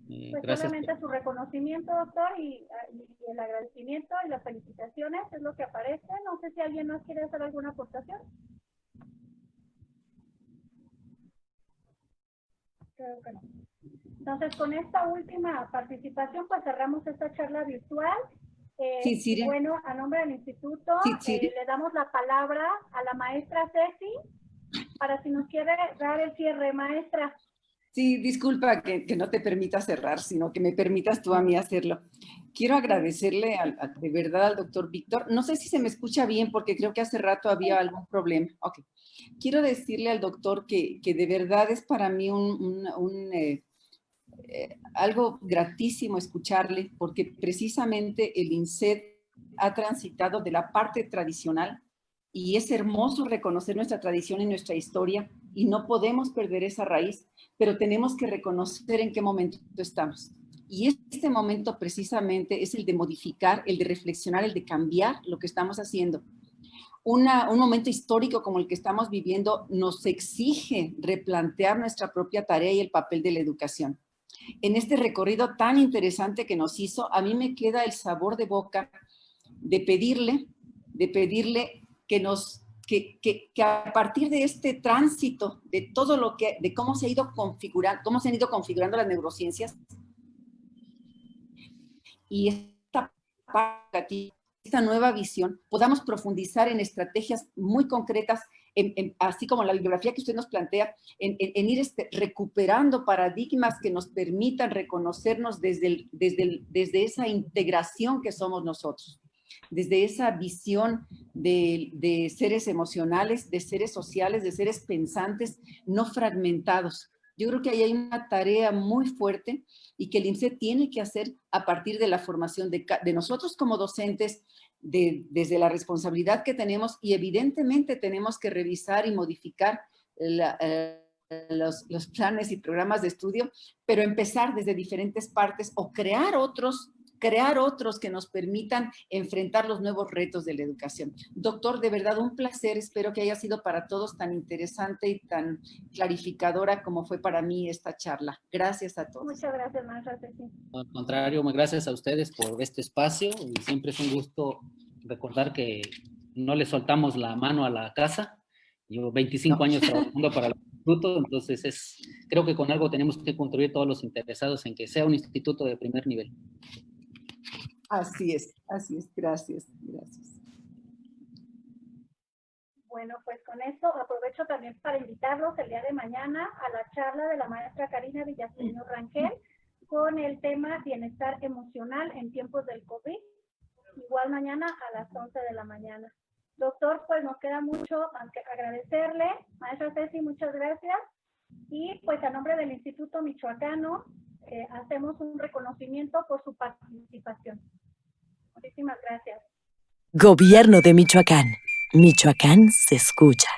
Pues Gracias. solamente su reconocimiento, doctor, y el agradecimiento y las felicitaciones es lo que aparece. No sé si alguien más quiere hacer alguna aportación. Creo que no. Entonces, con esta última participación, pues cerramos esta charla virtual. Sí, Siria. Bueno, a nombre del instituto, Sí, le damos la palabra a la maestra Ceci para si nos quiere dar el cierre, maestra. Sí, disculpa que no te permita cerrar, sino que me permitas tú a mí hacerlo. Quiero agradecerle de verdad al doctor Víctor. No sé si se me escucha bien porque creo que hace rato había algún problema. Ok. Quiero decirle al doctor que de verdad es para mí algo gratísimo escucharle, porque precisamente el INSET ha transitado de la parte tradicional y es hermoso reconocer nuestra tradición y nuestra historia y no podemos perder esa raíz, pero tenemos que reconocer en qué momento estamos. Y este momento precisamente es el de modificar, el de reflexionar, el de cambiar lo que estamos haciendo. Un momento histórico como el que estamos viviendo nos exige replantear nuestra propia tarea y el papel de la educación. En este recorrido tan interesante que nos hizo, a mí me queda el sabor de boca de pedirle que a partir de este tránsito, de todo lo que, de cómo se han ido configurando las neurociencias, y esta nueva visión, podamos profundizar en estrategias muy concretas, así como la bibliografía que usted nos plantea, en ir recuperando paradigmas que nos permitan reconocernos desde esa integración que somos nosotros, desde esa visión de seres emocionales, de seres sociales, de seres pensantes, no fragmentados. Yo creo que ahí hay una tarea muy fuerte y que el INSET tiene que hacer a partir de la formación de nosotros como docentes, desde la responsabilidad que tenemos, y evidentemente tenemos que revisar y modificar los planes y programas de estudio, pero empezar desde diferentes partes o crear otros que nos permitan enfrentar los nuevos retos de la educación. Doctor, de verdad un placer, espero que haya sido para todos tan interesante y tan clarificadora como fue para mí esta charla. Gracias a todos. Muchas gracias, maestra Ceci. Al contrario, gracias a ustedes por este espacio, y siempre es un gusto recordar que no le soltamos la mano a la casa. Llevo 25 años trabajando para el instituto, entonces creo que con algo tenemos que contribuir todos los interesados en que sea un instituto de primer nivel. Así es, gracias. Bueno, pues con eso aprovecho también para invitarlos el día de mañana a la charla de la maestra Karina Villaseñor Rangel con el tema bienestar emocional en tiempos del COVID, igual mañana a las 11 de la mañana. Doctor, pues nos queda mucho agradecerle. Maestra Ceci, muchas gracias. Y pues a nombre del Instituto Michoacano, hacemos un reconocimiento por su participación. Muchísimas gracias. Gobierno de Michoacán. Michoacán se escucha.